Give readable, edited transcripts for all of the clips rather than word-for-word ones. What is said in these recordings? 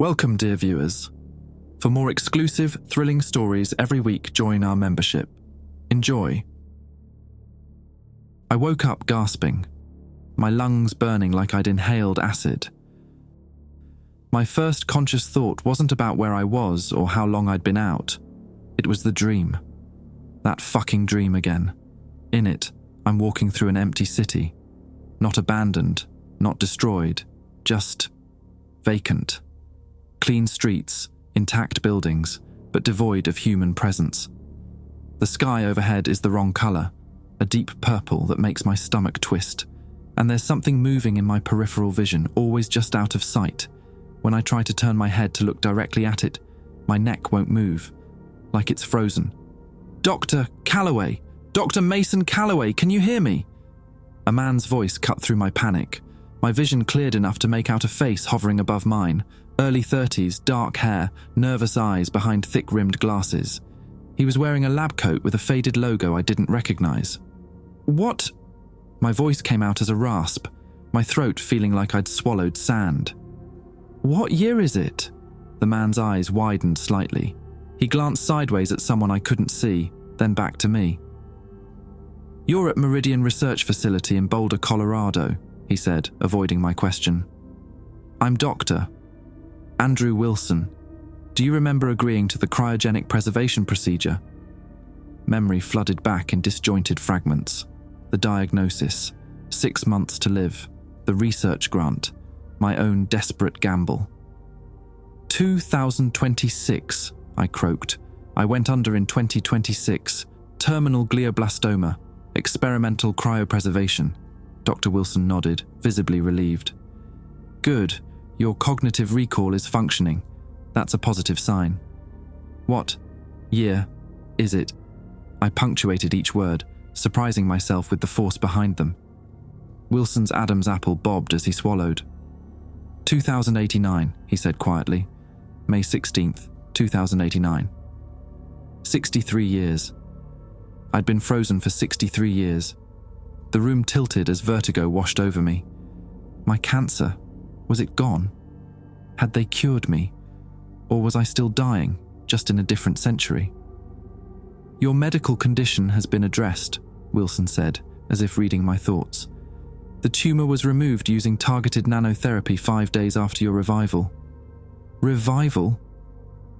Welcome, dear viewers. For more exclusive, thrilling stories every week, join our membership. Enjoy. I woke up gasping, my lungs burning like I'd inhaled acid. My first conscious thought wasn't about where I was or how long I'd been out. It was the dream. That fucking dream again. In it, I'm walking through an empty city. Not abandoned, not destroyed, just vacant. Clean streets, intact buildings, but devoid of human presence. The sky overhead is the wrong color, a deep purple that makes my stomach twist, and there's something moving in my peripheral vision, always just out of sight. When I try to turn my head to look directly at it, my neck won't move, like it's frozen. Dr. Calloway! Dr. Mason Calloway, can you hear me? A man's voice cut through my panic. My vision cleared enough to make out a face hovering above mine. Early 30s, dark hair, nervous eyes behind thick-rimmed glasses. He was wearing a lab coat with a faded logo I didn't recognize. What? My voice came out as a rasp, my throat feeling like I'd swallowed sand. What year is it? The man's eyes widened slightly. He glanced sideways at someone I couldn't see, then back to me. You're at Meridian Research Facility in Boulder, Colorado, he said, avoiding my question. I'm Dr. Andrew Wilson. Do you remember agreeing to the cryogenic preservation procedure? Memory flooded back in disjointed fragments. The diagnosis, 6 months to live, the research grant, my own desperate gamble. 2026, I croaked. I went under in 2026. Terminal glioblastoma, experimental cryopreservation. Dr. Wilson nodded, visibly relieved. Good. Your cognitive recall is functioning. That's a positive sign. What year is it? I punctuated each word, surprising myself with the force behind them. Wilson's Adam's apple bobbed as he swallowed. 2089, he said quietly. May 16th, 2089. 63 years. I'd been frozen for 63 years. The room tilted as vertigo washed over me. My cancer, was it gone? Had they cured me? Or was I still dying, just in a different century? Your medical condition has been addressed, Wilson said, as if reading my thoughts. The tumor was removed using targeted nanotherapy 5 days after your revival. Revival?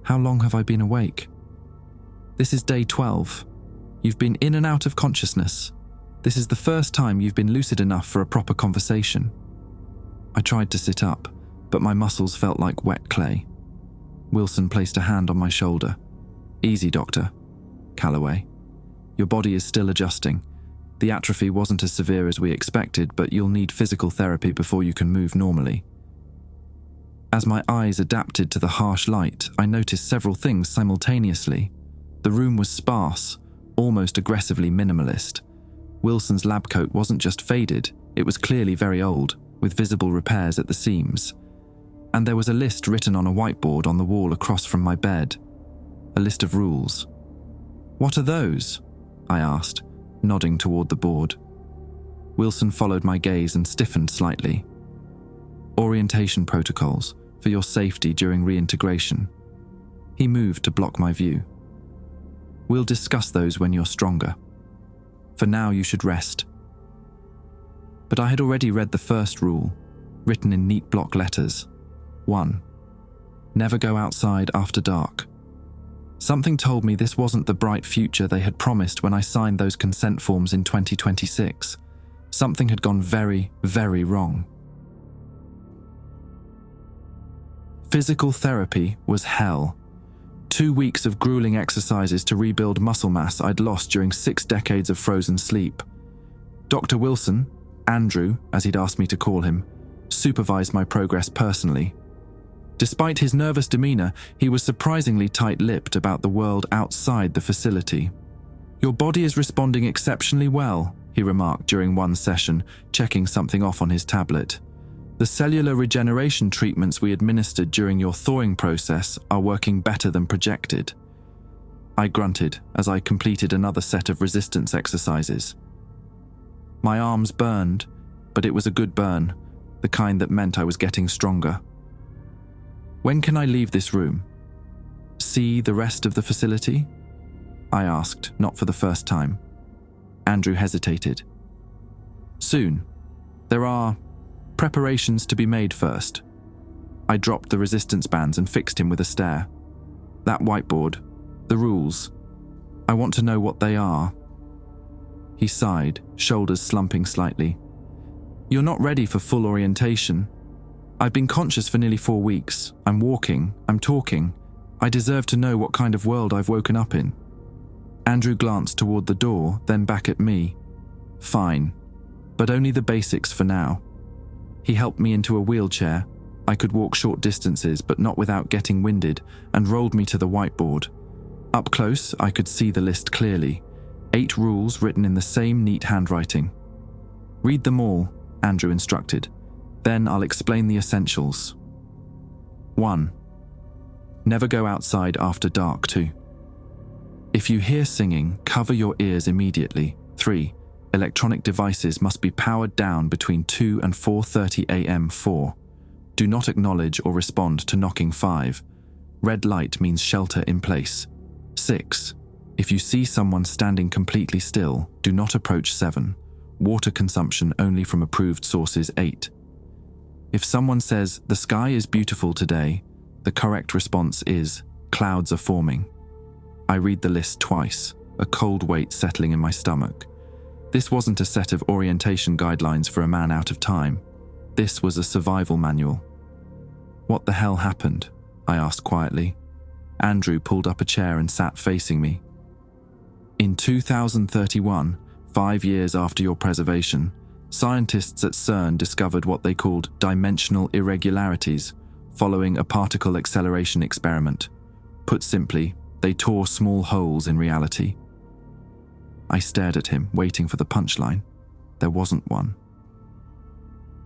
How long have I been awake? This is day 12. You've been in and out of consciousness. This is the first time you've been lucid enough for a proper conversation. I tried to sit up, but my muscles felt like wet clay. Wilson placed a hand on my shoulder. Easy, Doctor Calloway. Your body is still adjusting. The atrophy wasn't as severe as we expected, but you'll need physical therapy before you can move normally. As my eyes adapted to the harsh light, I noticed several things simultaneously. The room was sparse, almost aggressively minimalist. Wilson's lab coat wasn't just faded, it was clearly very old, with visible repairs at the seams. And there was a list written on a whiteboard on the wall across from my bed. A list of rules. What are those? I asked, nodding toward the board. Wilson followed my gaze and stiffened slightly. Orientation protocols for your safety during reintegration. He moved to block my view. We'll discuss those when you're stronger. For now, you should rest. But I had already read the first rule, written in neat block letters. 1. Never go outside after dark. Something told me this wasn't the bright future they had promised when I signed those consent forms in 2026. Something had gone very, very wrong. Physical therapy was hell. 2 weeks of grueling exercises to rebuild muscle mass I'd lost during 6 decades of frozen sleep. Dr. Wilson, Andrew, as he'd asked me to call him, supervised my progress personally. Despite his nervous demeanor, he was surprisingly tight-lipped about the world outside the facility. Your body is responding exceptionally well, he remarked during one session, checking something off on his tablet. The cellular regeneration treatments we administered during your thawing process are working better than projected. I grunted as I completed another set of resistance exercises. My arms burned, but it was a good burn, the kind that meant I was getting stronger. When can I leave this room? See the rest of the facility? I asked, not for the first time. Andrew hesitated. Soon. There are preparations to be made first. I dropped the resistance bands and fixed him with a stare. That whiteboard, the rules. I want to know what they are. He sighed, shoulders slumping slightly. You're not ready for full orientation. I've been conscious for nearly 4 weeks. I'm walking, I'm talking. I deserve to know what kind of world I've woken up in. Andrew glanced toward the door, then back at me. Fine, but only the basics for now. He helped me into a wheelchair. I could walk short distances, but not without getting winded, and rolled me to the whiteboard. Up close, I could see the list clearly. 8 rules written in the same neat handwriting. Read them all, Andrew instructed. Then I'll explain the essentials. 1. Never go outside after dark 2. If you hear singing, cover your ears immediately. 3. Electronic devices must be powered down between 2 and 4:30 a.m. 4. Do not acknowledge or respond to knocking 5. Red light means shelter in place. 6. If you see someone standing completely still, do not approach 7. Water consumption only from approved sources 8. If someone says, the sky is beautiful today, the correct response is, clouds are forming. I read the list twice, a cold weight settling in my stomach. This wasn't a set of orientation guidelines for a man out of time. This was a survival manual. What the hell happened? I asked quietly. Andrew pulled up a chair and sat facing me. In 2031, 5 years after your preservation, scientists at CERN discovered what they called dimensional irregularities following a particle acceleration experiment. Put simply, they tore small holes in reality. I stared at him, waiting for the punchline. There wasn't one.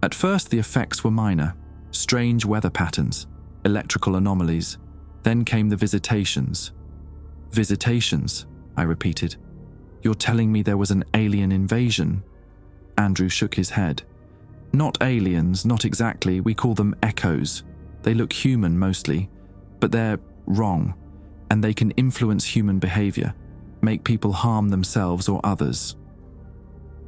At first, the effects were minor. Strange weather patterns, electrical anomalies. Then came the visitations. Visitations, I repeated. You're telling me there was an alien invasion? Andrew shook his head. Not aliens, not exactly. We call them echoes. They look human mostly, but they're wrong, and they can influence human behavior, make people harm themselves or others.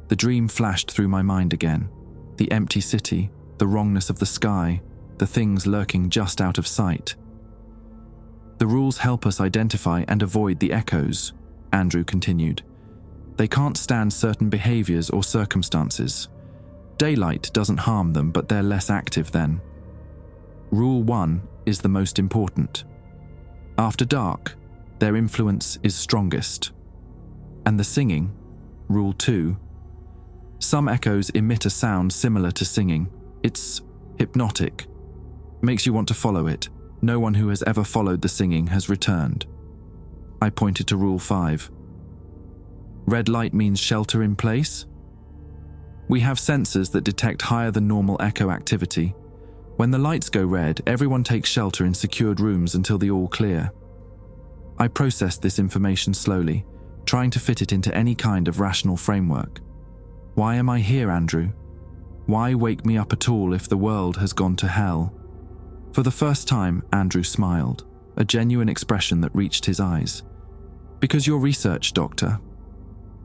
The dream flashed through my mind again. The empty city, the wrongness of the sky, the things lurking just out of sight. The rules help us identify and avoid the echoes, Andrew continued. They can't stand certain behaviors or circumstances. Daylight doesn't harm them, but they're less active then. Rule 1 is the most important. After dark, their influence is strongest. And the singing, Rule 2. Some echoes emit a sound similar to singing. It's hypnotic. Makes you want to follow it. No one who has ever followed the singing has returned. I pointed to Rule 5. Red light means shelter in place? We have sensors that detect higher than normal echo activity. When the lights go red, everyone takes shelter in secured rooms until the all clear. I processed this information slowly, trying to fit it into any kind of rational framework. Why am I here, Andrew? Why wake me up at all if the world has gone to hell? For the first time, Andrew smiled, a genuine expression that reached his eyes. Because your research, Dr.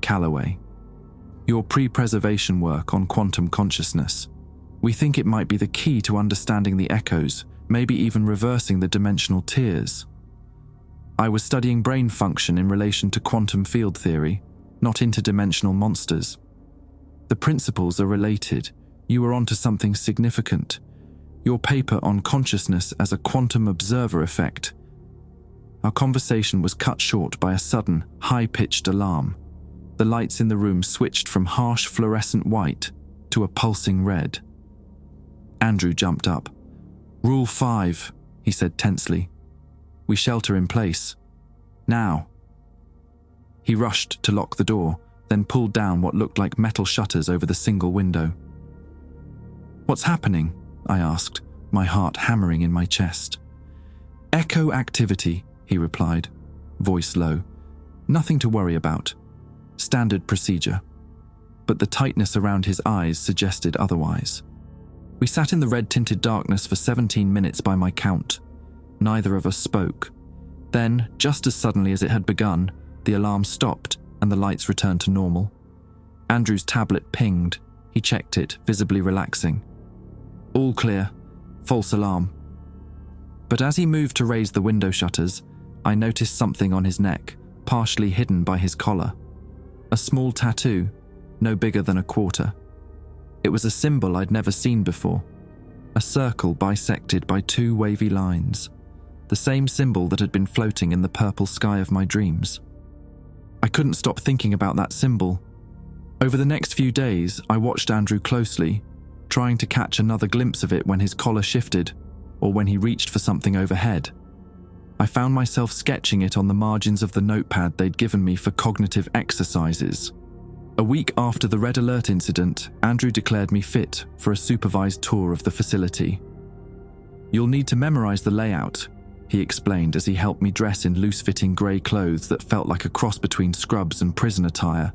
Calloway, your pre-preservation work on quantum consciousness, we think it might be the key to understanding the echoes, maybe even reversing the dimensional tears. I was studying brain function in relation to quantum field theory, not interdimensional monsters. The principles are related. You are onto something significant. Your paper on consciousness as a quantum observer effect. Our conversation was cut short by a sudden, high-pitched alarm. The lights in the room switched from harsh fluorescent white to a pulsing red. Andrew jumped up. Rule 5, he said tensely. We shelter in place. Now. He rushed to lock the door, then pulled down what looked like metal shutters over the single window. What's happening? I asked, my heart hammering in my chest. Echo activity, he replied, voice low. Nothing to worry about. Standard procedure. But the tightness around his eyes suggested otherwise. We sat in the red-tinted darkness for 17 minutes by my count. Neither of us spoke. Then, just as suddenly as it had begun, the alarm stopped and the lights returned to normal. Andrew's tablet pinged. He checked it, visibly relaxing. All clear. False alarm. But as he moved to raise the window shutters, I noticed something on his neck, partially hidden by his collar. A small tattoo, no bigger than a quarter. It was a symbol I'd never seen before. A circle bisected by two wavy lines. The same symbol that had been floating in the purple sky of my dreams. I couldn't stop thinking about that symbol. Over the next few days, I watched Andrew closely, trying to catch another glimpse of it when his collar shifted, or when he reached for something overhead. I found myself sketching it on the margins of the notepad they'd given me for cognitive exercises. A week after the red alert incident, Andrew declared me fit for a supervised tour of the facility. "You'll need to memorize the layout," he explained as he helped me dress in loose-fitting grey clothes that felt like a cross between scrubs and prison attire,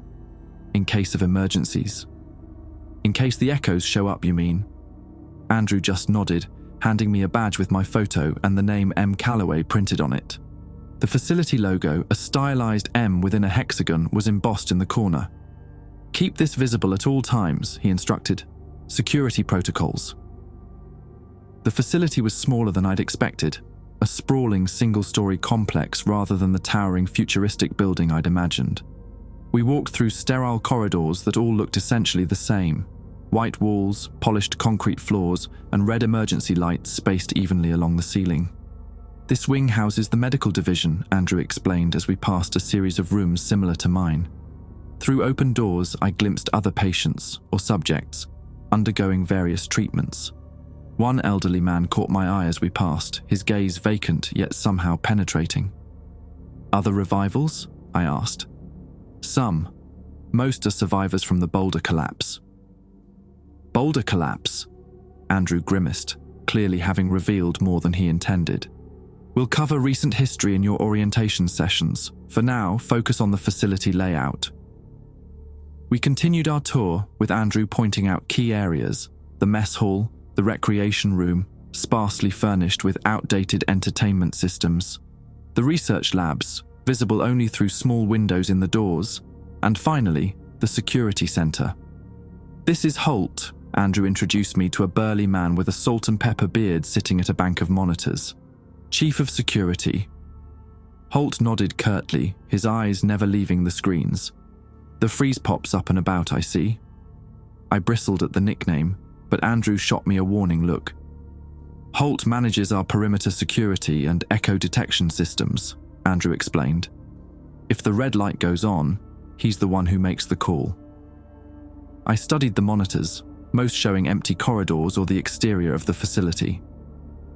in case of emergencies. "In case the echoes show up, you mean?" Andrew just nodded, handing me a badge with my photo and the name M. Calloway printed on it. The facility logo, a stylized M within a hexagon, was embossed in the corner. "Keep this visible at all times," he instructed. "Security protocols." The facility was smaller than I'd expected, a sprawling single-story complex rather than the towering futuristic building I'd imagined. We walked through sterile corridors that all looked essentially the same. White walls, polished concrete floors, and red emergency lights spaced evenly along the ceiling. "This wing houses the medical division," Andrew explained as we passed a series of rooms similar to mine. Through open doors, I glimpsed other patients, or subjects, undergoing various treatments. One elderly man caught my eye as we passed, his gaze vacant yet somehow penetrating. "Other revivals?" I asked. "Some. Most are survivors from the boulder collapse." "Boulder collapse?" Andrew grimaced, clearly having revealed more than he intended. "We'll cover recent history in your orientation sessions. For now, focus on the facility layout." We continued our tour, with Andrew pointing out key areas: the mess hall, the recreation room, sparsely furnished with outdated entertainment systems, the research labs, visible only through small windows in the doors, and finally, the security center. "This is Holt," Andrew introduced me to a burly man with a salt and pepper beard sitting at a bank of monitors. "Chief of Security." Holt nodded curtly, his eyes never leaving the screens. "The freeze pops up and about, I see." I bristled at the nickname, but Andrew shot me a warning look. "Holt manages our perimeter security and echo detection systems," Andrew explained. "If the red light goes on, he's the one who makes the call." I studied the monitors, most showing empty corridors or the exterior of the facility.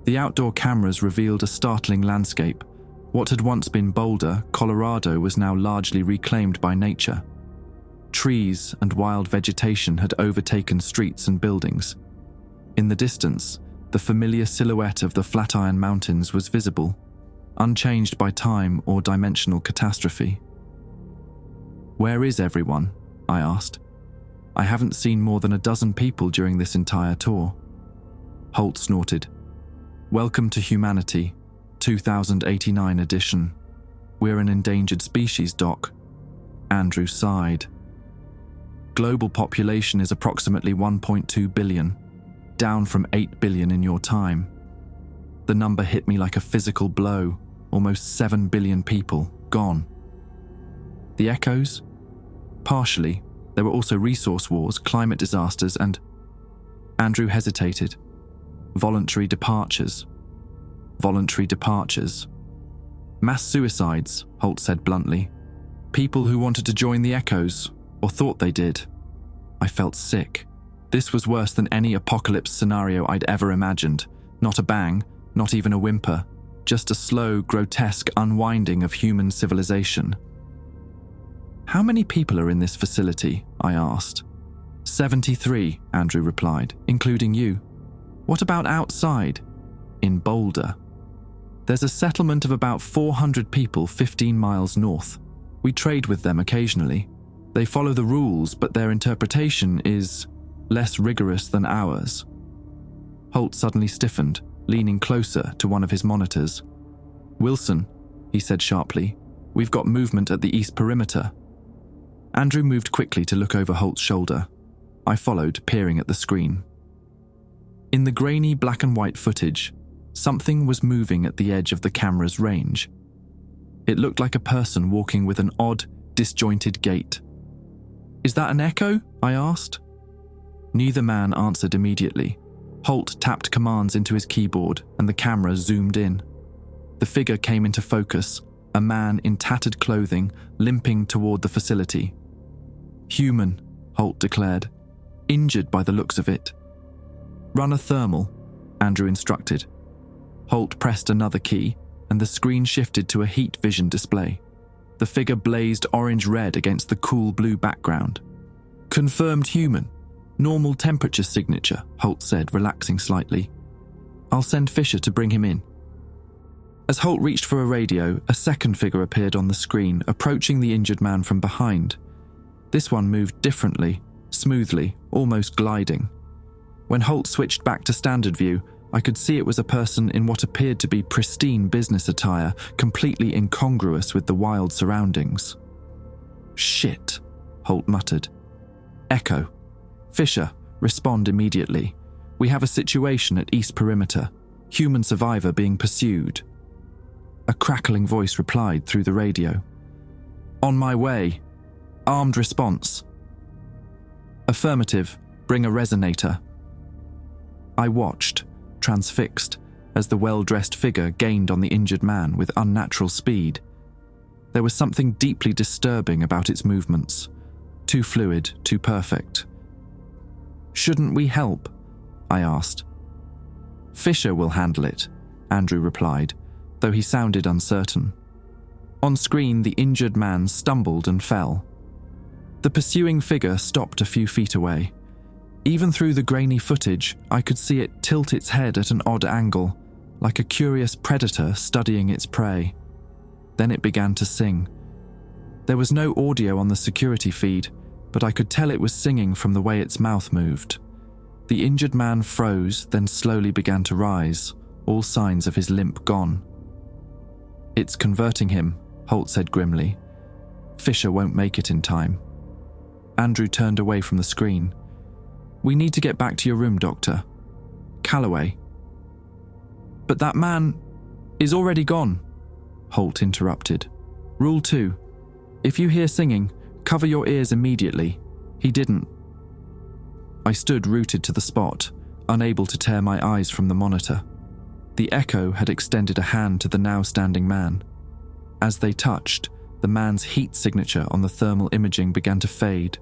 The outdoor cameras revealed a startling landscape. What had once been Boulder, Colorado was now largely reclaimed by nature. Trees and wild vegetation had overtaken streets and buildings. In the distance, the familiar silhouette of the Flatiron Mountains was visible, unchanged by time or dimensional catastrophe. "Where is everyone?" I asked. "I haven't seen more than a dozen people during this entire tour." Holt snorted. "Welcome to humanity, 2089 edition. We're an endangered species, Doc." Andrew sighed. "Global population is approximately 1.2 billion, down from 8 billion in your time." The number hit me like a physical blow, almost 7 billion people gone. "The echoes?" "Partially. There were also resource wars, climate disasters, and..." Andrew hesitated. "Voluntary departures." "Voluntary departures." "Mass suicides," Holt said bluntly. "People who wanted to join the echoes, or thought they did." I felt sick. This was worse than any apocalypse scenario I'd ever imagined. Not a bang, not even a whimper, just a slow, grotesque unwinding of human civilization. "How many people are in this facility?" I asked. 73, Andrew replied, "including you." "What about outside?" "In Boulder. There's a settlement of about 400 people 15 miles north. We trade with them occasionally. They follow the rules, but their interpretation is less rigorous than ours." Holt suddenly stiffened, leaning closer to one of his monitors. "Wilson," he said sharply, "we've got movement at the east perimeter." Andrew moved quickly to look over Holt's shoulder. I followed, peering at the screen. In the grainy black and white footage, something was moving at the edge of the camera's range. It looked like a person walking with an odd, disjointed gait. "Is that an echo?" I asked. Neither man answered immediately. Holt tapped commands into his keyboard and the camera zoomed in. The figure came into focus, a man in tattered clothing limping toward the facility. "Human," Holt declared, "injured by the looks of it." "Run a thermal," Andrew instructed. Holt pressed another key, and the screen shifted to a heat vision display. The figure blazed orange-red against the cool blue background. "Confirmed human. Normal temperature signature," Holt said, relaxing slightly. "I'll send Fisher to bring him in." As Holt reached for a radio, a second figure appeared on the screen, approaching the injured man from behind. This one moved differently, smoothly, almost gliding. When Holt switched back to standard view, I could see it was a person in what appeared to be pristine business attire, completely incongruous with the wild surroundings. "Shit," Holt muttered. "Echo. Fisher, respond immediately. We have a situation at East Perimeter. Human survivor being pursued." A crackling voice replied through the radio. "On my way. Armed response." "Affirmative. Bring a resonator." I watched, transfixed, as the well-dressed figure gained on the injured man with unnatural speed. There was something deeply disturbing about its movements. Too fluid, too perfect. "Shouldn't we help?" I asked. "Fisher will handle it," Andrew replied, though he sounded uncertain. On screen, the injured man stumbled and fell. The pursuing figure stopped a few feet away. Even through the grainy footage, I could see it tilt its head at an odd angle, like a curious predator studying its prey. Then it began to sing. There was no audio on the security feed, but I could tell it was singing from the way its mouth moved. The injured man froze, then slowly began to rise, all signs of his limp gone. "It's converting him," Holt said grimly. "Fisher won't make it in time." Andrew turned away from the screen. "We need to get back to your room, Doctor. Calloway." "But that man is already gone," Holt interrupted. "Rule 2. If you hear singing, cover your ears immediately. He didn't." I stood rooted to the spot, unable to tear my eyes from the monitor. The echo had extended a hand to the now standing man. As they touched, the man's heat signature on the thermal imaging began to fade,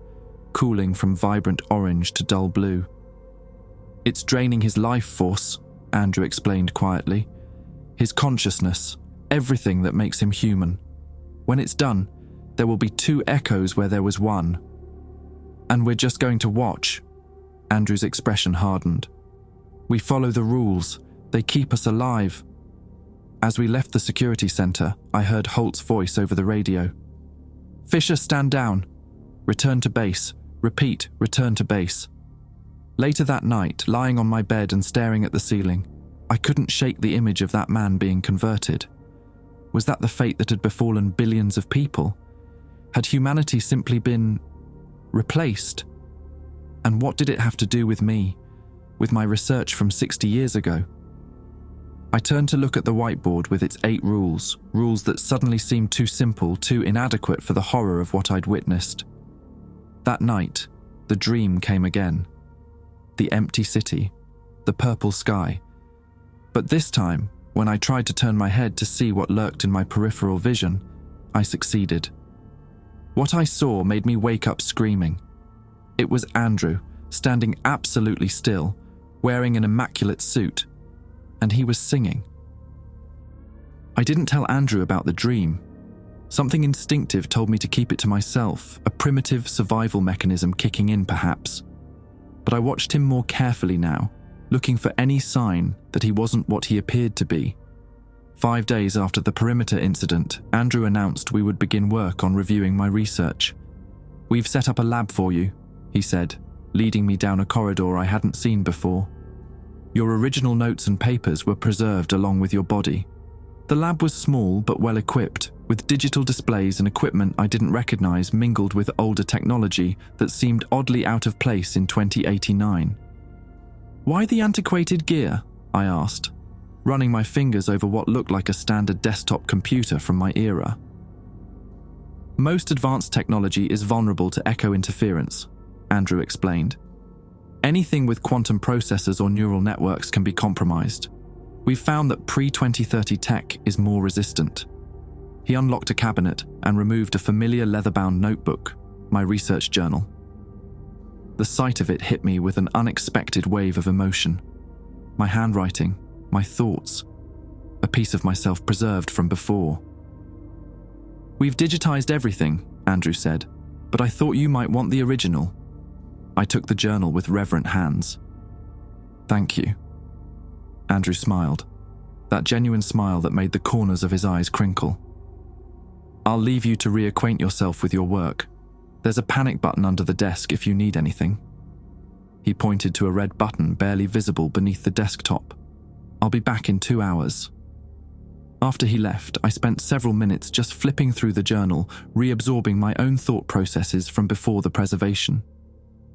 cooling from vibrant orange to dull blue. "It's draining his life force," Andrew explained quietly. "His consciousness, everything that makes him human. When it's done, there will be 2 echoes where there was 1. And we're just going to watch." Andrew's expression hardened. "We follow the rules. They keep us alive." As we left the security center, I heard Holt's voice over the radio. "Fisher, stand down. Return to base. Repeat, return to base." Later that night, lying on my bed and staring at the ceiling, I couldn't shake the image of that man being converted. Was that the fate that had befallen billions of people? Had humanity simply been replaced? And what did it have to do with me, with my research from 60 years ago? I turned to look at the whiteboard with its 8 rules that suddenly seemed too simple, too inadequate for the horror of what I'd witnessed. That night, the dream came again. The empty city, the purple sky. But this time, when I tried to turn my head to see what lurked in my peripheral vision, I succeeded. What I saw made me wake up screaming. It was Andrew, standing absolutely still, wearing an immaculate suit, and he was singing. I didn't tell Andrew about the dream. Something instinctive told me to keep it to myself, a primitive survival mechanism kicking in perhaps. But I watched him more carefully now, looking for any sign that he wasn't what he appeared to be. 5 days after the perimeter incident, Andrew announced we would begin work on reviewing my research. "We've set up a lab for you," he said, leading me down a corridor I hadn't seen before. Your original notes and papers were preserved along with your body. The lab was small but well equipped, with digital displays and equipment I didn't recognize mingled with older technology that seemed oddly out of place in 2089. Why the antiquated gear? I asked, running my fingers over what looked like a standard desktop computer from my era. Most advanced technology is vulnerable to echo interference, Andrew explained. Anything with quantum processors or neural networks can be compromised. We've found that pre-2030 tech is more resistant. He unlocked a cabinet and removed a familiar leather-bound notebook, my research journal. The sight of it hit me with an unexpected wave of emotion. My handwriting, my thoughts, a piece of myself preserved from before. We've digitized everything, Andrew said, but I thought you might want the original. I took the journal with reverent hands. Thank you. Andrew smiled, that genuine smile that made the corners of his eyes crinkle. I'll leave you to reacquaint yourself with your work. There's a panic button under the desk if you need anything. He pointed to a red button barely visible beneath the desktop. I'll be back in 2 hours. After he left, I spent several minutes just flipping through the journal, reabsorbing my own thought processes from before the preservation.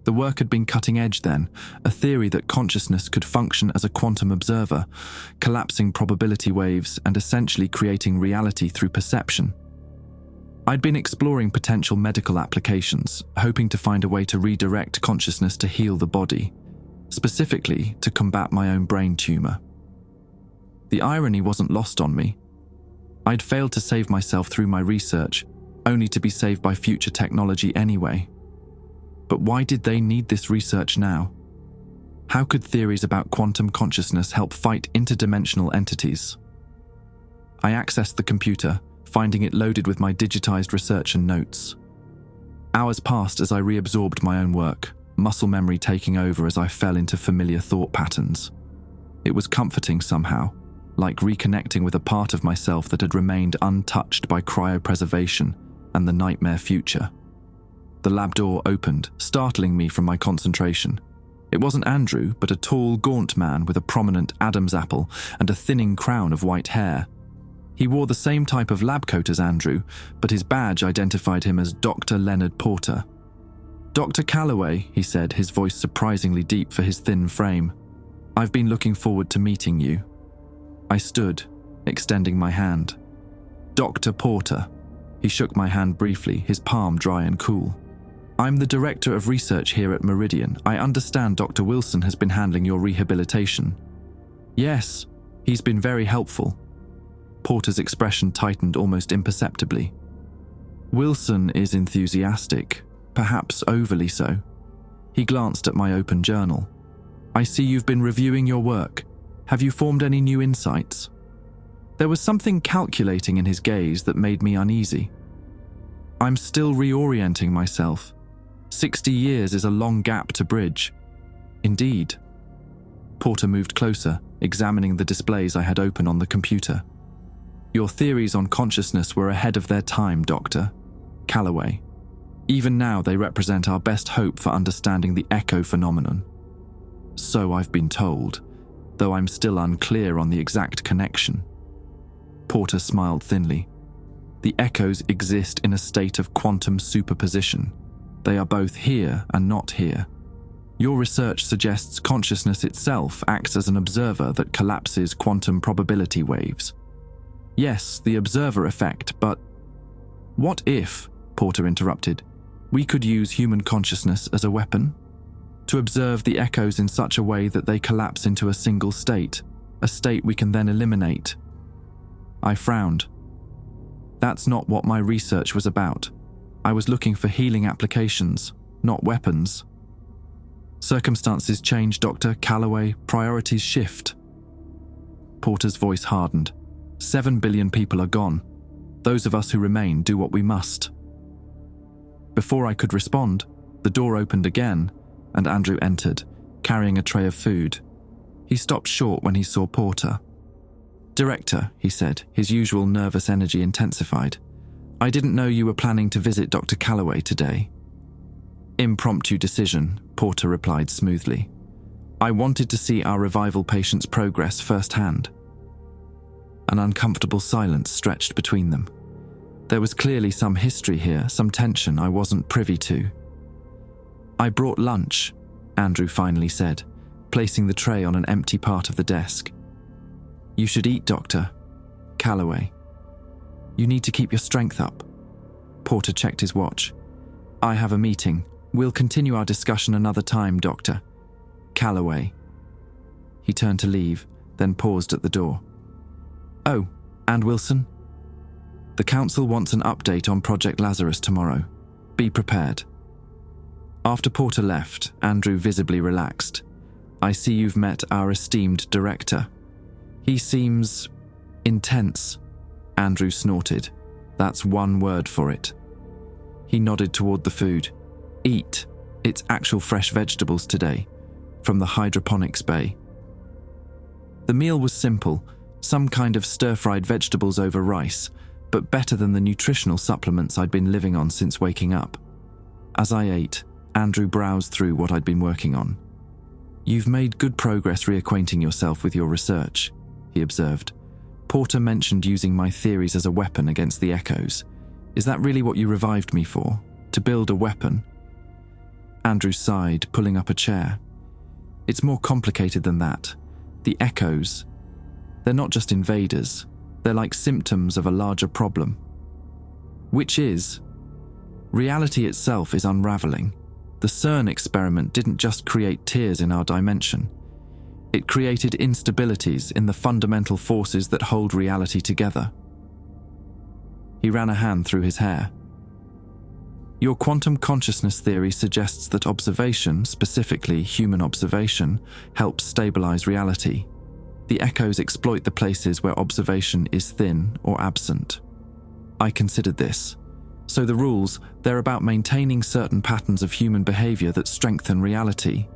The work had been cutting edge then, a theory that consciousness could function as a quantum observer, collapsing probability waves and essentially creating reality through perception. I'd been exploring potential medical applications, hoping to find a way to redirect consciousness to heal the body, specifically to combat my own brain tumor. The irony wasn't lost on me. I'd failed to save myself through my research, only to be saved by future technology anyway. But why did they need this research now? How could theories about quantum consciousness help fight interdimensional entities? I accessed the computer, finding it loaded with my digitized research and notes. Hours passed as I reabsorbed my own work, muscle memory taking over as I fell into familiar thought patterns. It was comforting somehow, like reconnecting with a part of myself that had remained untouched by cryopreservation and the nightmare future. The lab door opened, startling me from my concentration. It wasn't Andrew, but a tall, gaunt man with a prominent Adam's apple and a thinning crown of white hair. He wore the same type of lab coat as Andrew, but his badge identified him as Dr. Leonard Porter. Dr. Calloway, he said, his voice surprisingly deep for his thin frame. I've been looking forward to meeting you. I stood, extending my hand. Dr. Porter. He shook my hand briefly, his palm dry and cool. I'm the director of research here at Meridian. I understand Dr. Wilson has been handling your rehabilitation. Yes, he's been very helpful. Porter's expression tightened almost imperceptibly. Wilson is enthusiastic, perhaps overly so. He glanced at my open journal. I see you've been reviewing your work. Have you formed any new insights? There was something calculating in his gaze that made me uneasy. I'm still reorienting myself. 60 years is a long gap to bridge. Indeed. Porter moved closer, examining the displays I had open on the computer. Your theories on consciousness were ahead of their time, Dr. Calloway. Even now they represent our best hope for understanding the echo phenomenon. So I've been told, though I'm still unclear on the exact connection. Porter smiled thinly. The echoes exist in a state of quantum superposition. They are both here and not here. Your research suggests consciousness itself acts as an observer that collapses quantum probability waves. Yes, the observer effect, but what if, Porter interrupted, we could use human consciousness as a weapon? To observe the echoes in such a way that they collapse into a single state, a state we can then eliminate. I frowned. That's not what my research was about. I was looking for healing applications, not weapons. Circumstances change, Dr. Calloway. Priorities shift. Porter's voice hardened. 7 billion people are gone. Those of us who remain do what we must. Before I could respond, the door opened again, and Andrew entered, carrying a tray of food. He stopped short when he saw Porter. Director, he said, his usual nervous energy intensified. I didn't know you were planning to visit Dr. Calloway today. Impromptu decision, Porter replied smoothly. I wanted to see our revival patient's progress firsthand. An uncomfortable silence stretched between them. There was clearly some history here, some tension I wasn't privy to. "I brought lunch," Andrew finally said, placing the tray on an empty part of the desk. "You should eat, Dr. Calloway. You need to keep your strength up." Porter checked his watch. "I have a meeting. We'll continue our discussion another time, Dr. Calloway." He turned to leave, then paused at the door. "Oh, and Wilson? The council wants an update on Project Lazarus tomorrow. Be prepared." After Porter left, Andrew visibly relaxed. "I see you've met our esteemed director. He seems intense." Andrew snorted. "That's one word for it." He nodded toward the food. "Eat. It's actual fresh vegetables today, from the Hydroponics bay." The meal was simple, some kind of stir-fried vegetables over rice, but better than the nutritional supplements I'd been living on since waking up. As I ate, Andrew browsed through what I'd been working on. "You've made good progress reacquainting yourself with your research," he observed. "Porter mentioned using my theories as a weapon against the echoes. Is that really what you revived me for? To build a weapon?" Andrew sighed, pulling up a chair. "It's more complicated than that. The echoes, they're not just invaders. They're like symptoms of a larger problem. Which is, reality itself is unraveling. The CERN experiment didn't just create tears in our dimension. It created instabilities in the fundamental forces that hold reality together." He ran a hand through his hair. "Your quantum consciousness theory suggests that observation, specifically human observation, helps stabilize reality. The echoes exploit the places where observation is thin or absent. I considered this. So the rules, they're about maintaining certain patterns of human behavior that strengthen reality."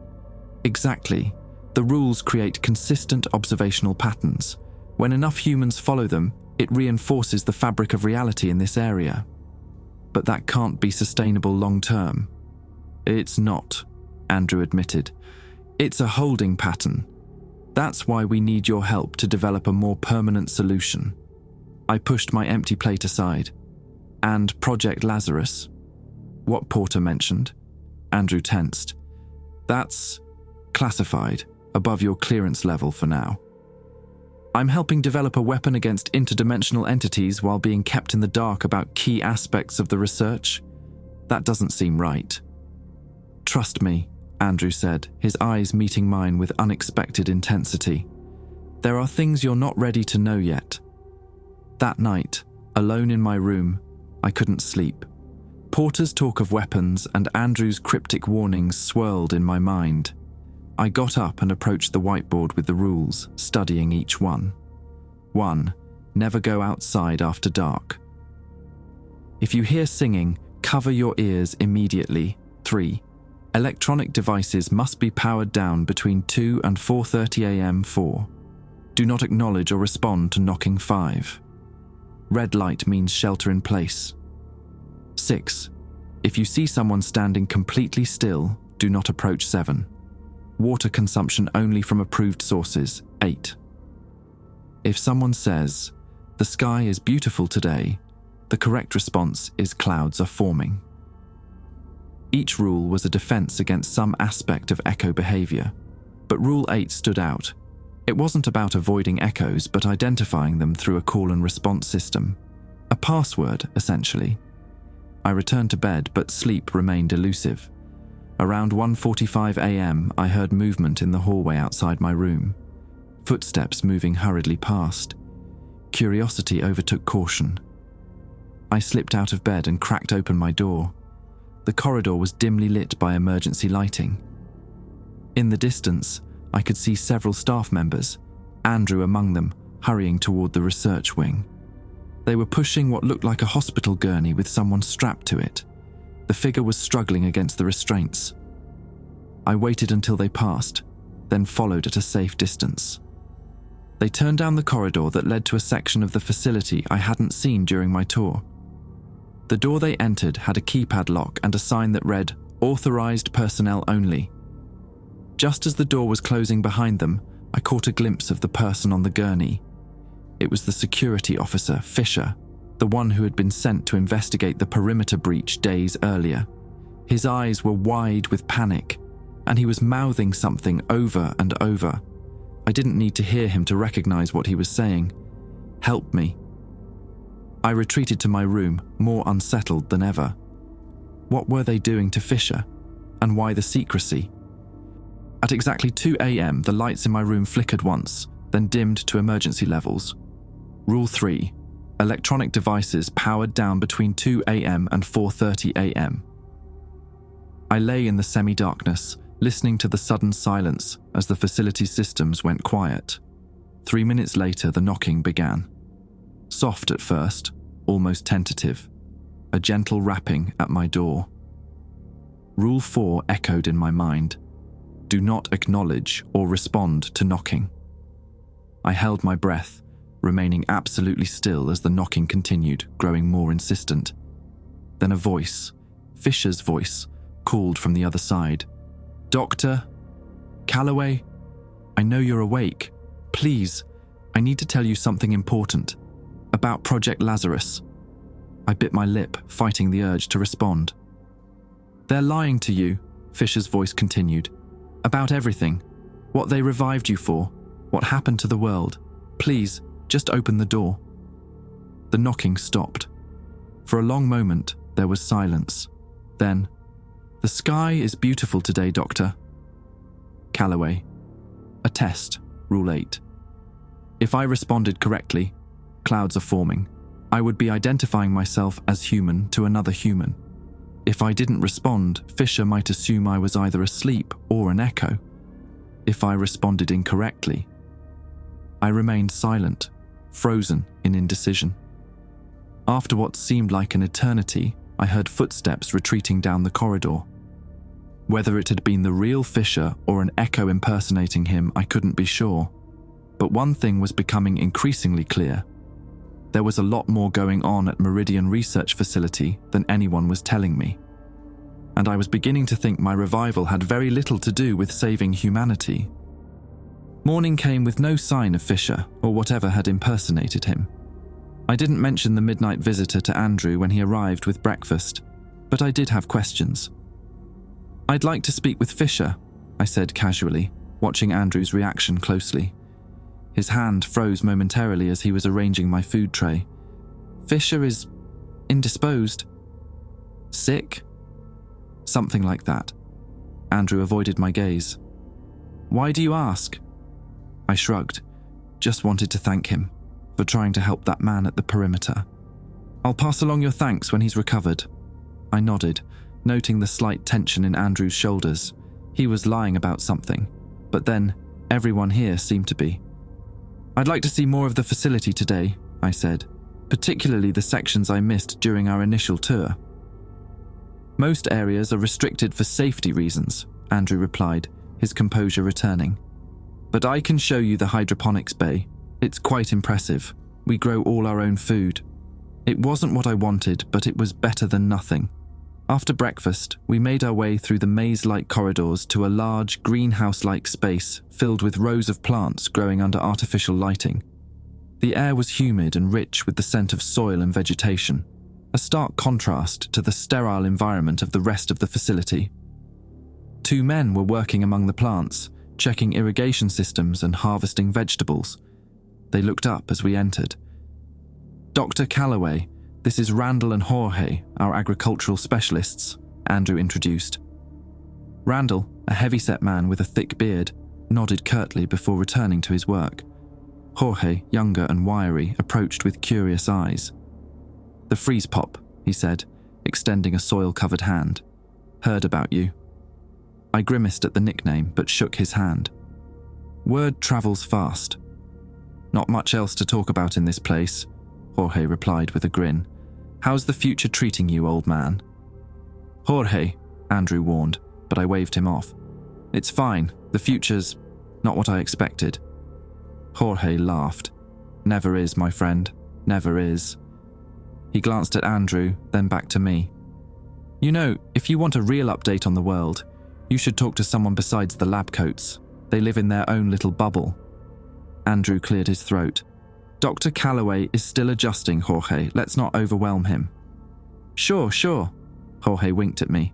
"Exactly. The rules create consistent observational patterns. When enough humans follow them, it reinforces the fabric of reality in this area. But that can't be sustainable long-term." "It's not," Andrew admitted. "It's a holding pattern. That's why we need your help to develop a more permanent solution." I pushed my empty plate aside. "And Project Lazarus?" "What Porter mentioned?" Andrew tensed. "That's classified, above your clearance level for now. I'm helping develop a weapon against interdimensional entities while being kept in the dark about key aspects of the research. That doesn't seem right." "Trust me," Andrew said, his eyes meeting mine with unexpected intensity. "There are things you're not ready to know yet." That night, alone in my room, I couldn't sleep. Porter's talk of weapons and Andrew's cryptic warnings swirled in my mind. I got up and approached the whiteboard with the rules, studying each one. 1. Never go outside after dark. If you hear singing, cover your ears immediately. 3. Electronic devices must be powered down between 2 and 4:30 a.m. 4. Do not acknowledge or respond to knocking. 5. Red light means shelter in place. 6. If you see someone standing completely still, do not approach. 7. Water consumption only from approved sources. 8. If someone says, "The sky is beautiful today," the correct response is "Clouds are forming." Each rule was a defense against some aspect of echo behavior, but Rule 8 stood out. It wasn't about avoiding echoes, but identifying them through a call and response system. A password, essentially. I returned to bed, but sleep remained elusive. Around 1:45 a.m., I heard movement in the hallway outside my room. Footsteps moving hurriedly past. Curiosity overtook caution. I slipped out of bed and cracked open my door. The corridor was dimly lit by emergency lighting. In the distance, I could see several staff members, Andrew among them, hurrying toward the research wing. They were pushing what looked like a hospital gurney with someone strapped to it. The figure was struggling against the restraints. I waited until they passed, then followed at a safe distance. They turned down the corridor that led to a section of the facility I hadn't seen during my tour. The door they entered had a keypad lock and a sign that read, "Authorized personnel only." Just as the door was closing behind them, I caught a glimpse of the person on the gurney. It was the security officer, Fisher, the one who had been sent to investigate the perimeter breach days earlier. His eyes were wide with panic, and he was mouthing something over and over. I didn't need to hear him to recognize what he was saying. "Help me." I retreated to my room, more unsettled than ever. What were they doing to Fisher? And why the secrecy? At exactly 2 a.m., the lights in my room flickered once, then dimmed to emergency levels. Rule 3. Electronic devices powered down between 2 a.m. and 4:30 a.m. I lay in the semi-darkness, listening to the sudden silence as the facility's systems went quiet. 3 minutes later, the knocking began. Soft at first, almost tentative, a gentle rapping at my door. Rule 4 echoed in my mind. Do not acknowledge or respond to knocking. I held my breath, remaining absolutely still as the knocking continued, growing more insistent. Then a voice, Fisher's voice, called from the other side. "Doctor? Calloway? I know you're awake. Please, I need to tell you something important. About Project Lazarus." I bit my lip, fighting the urge to respond. "They're lying to you," Fisher's voice continued. "About everything. What they revived you for. What happened to the world. Please, just open the door." The knocking stopped. For a long moment, there was silence. Then, "The sky is beautiful today, Doctor." Calloway. A test, Rule 8. If I responded correctly, clouds are forming. I would be identifying myself as human to another human. If I didn't respond, Fisher might assume I was either asleep or an echo. If I responded incorrectly, I remained silent, frozen in indecision. After what seemed like an eternity, I heard footsteps retreating down the corridor. Whether it had been the real Fisher or an echo impersonating him, I couldn't be sure. But one thing was becoming increasingly clear. There was a lot more going on at Meridian Research Facility than anyone was telling me. And I was beginning to think my revival had very little to do with saving humanity. Morning came with no sign of Fisher or whatever had impersonated him. I didn't mention the midnight visitor to Andrew when he arrived with breakfast, but I did have questions. "I'd like to speak with Fisher," I said casually, watching Andrew's reaction closely. His hand froze momentarily as he was arranging my food tray. "Fisher is indisposed." "Sick?" Something like that. Andrew avoided my gaze. "Why do you ask?" I shrugged. Just wanted to thank him for trying to help that man at the perimeter. "I'll pass along your thanks when he's recovered." I nodded, noting the slight tension in Andrew's shoulders. He was lying about something, but then everyone here seemed to be. "I'd like to see more of the facility today," I said, "particularly the sections I missed during our initial tour." "Most areas are restricted for safety reasons," Andrew replied, his composure returning. "But I can show you the hydroponics bay. It's quite impressive. We grow all our own food. It wasn't what I wanted, but it was better than nothing." After breakfast, we made our way through the maze-like corridors to a large greenhouse-like space filled with rows of plants growing under artificial lighting. The air was humid and rich with the scent of soil and vegetation, a stark contrast to the sterile environment of the rest of the facility. 2 men were working among the plants, checking irrigation systems and harvesting vegetables. They looked up as we entered. "Dr. Calloway, this is Randall and Jorge, our agricultural specialists," Andrew introduced. Randall, a heavy-set man with a thick beard, nodded curtly before returning to his work. Jorge, younger and wiry, approached with curious eyes. "The freeze pop," he said, extending a soil-covered hand. "Heard about you." I grimaced at the nickname, but shook his hand. "Word travels fast." "Not much else to talk about in this place," Jorge replied with a grin. "How's the future treating you, old man?" "Jorge," Andrew warned, but I waved him off. "It's fine. The future's not what I expected." Jorge laughed. "Never is, my friend. Never is." He glanced at Andrew, then back to me. "You know, if you want a real update on the world, You should talk to someone besides the lab coats. They live in their own little bubble. Andrew cleared his throat. Dr. Calloway is still adjusting, Jorge. Let's not overwhelm him. Sure. Jorge winked at me.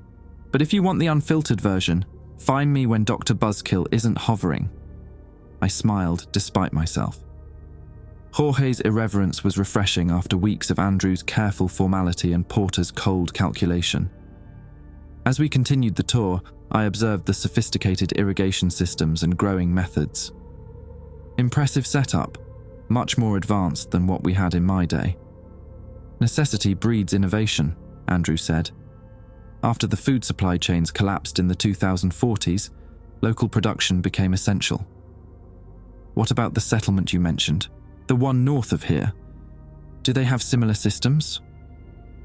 But if you want the unfiltered version, find me when Dr. Buzzkill isn't hovering. I smiled despite myself. Jorge's irreverence was refreshing after weeks of Andrew's careful formality and Porter's cold calculation. As we continued the tour, I observed the sophisticated irrigation systems and growing methods. Impressive setup, much more advanced than what we had in my day. Necessity breeds innovation, Andrew said. After the food supply chains collapsed in the 2040s, local production became essential. What about the settlement you mentioned? The one north of here? Do they have similar systems?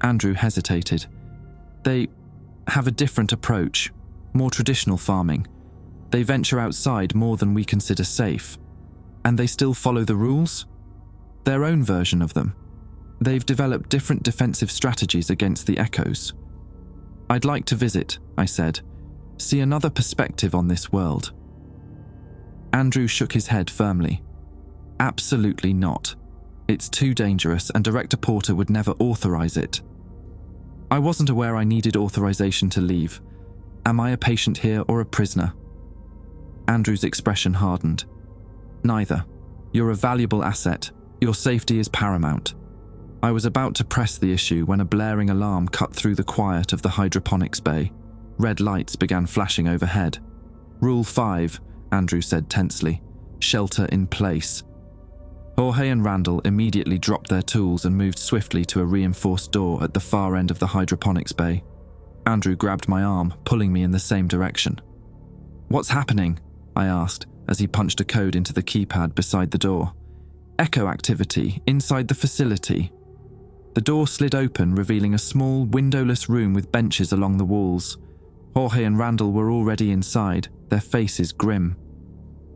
Andrew hesitated. They have a different approach, more traditional farming. They venture outside more than we consider safe. And they still follow the rules? Their own version of them. They've developed different defensive strategies against the echoes. I'd like to visit, I said. See another perspective on this world. Andrew shook his head firmly. Absolutely not. It's too dangerous and Director Porter would never authorize it. I wasn't aware I needed authorization to leave. Am I a patient here or a prisoner? Andrew's expression hardened. Neither. You're a valuable asset. Your safety is paramount. I was about to press the issue when a blaring alarm cut through the quiet of the hydroponics bay. Red lights began flashing overhead. Rule 5, Andrew said tensely. Shelter in place. Jorge and Randall immediately dropped their tools and moved swiftly to a reinforced door at the far end of the hydroponics bay. Andrew grabbed my arm, pulling me in the same direction. What's happening? I asked as he punched a code into the keypad beside the door. Echo activity inside the facility. The door slid open, revealing a small, windowless room with benches along the walls. Jorge and Randall were already inside, their faces grim.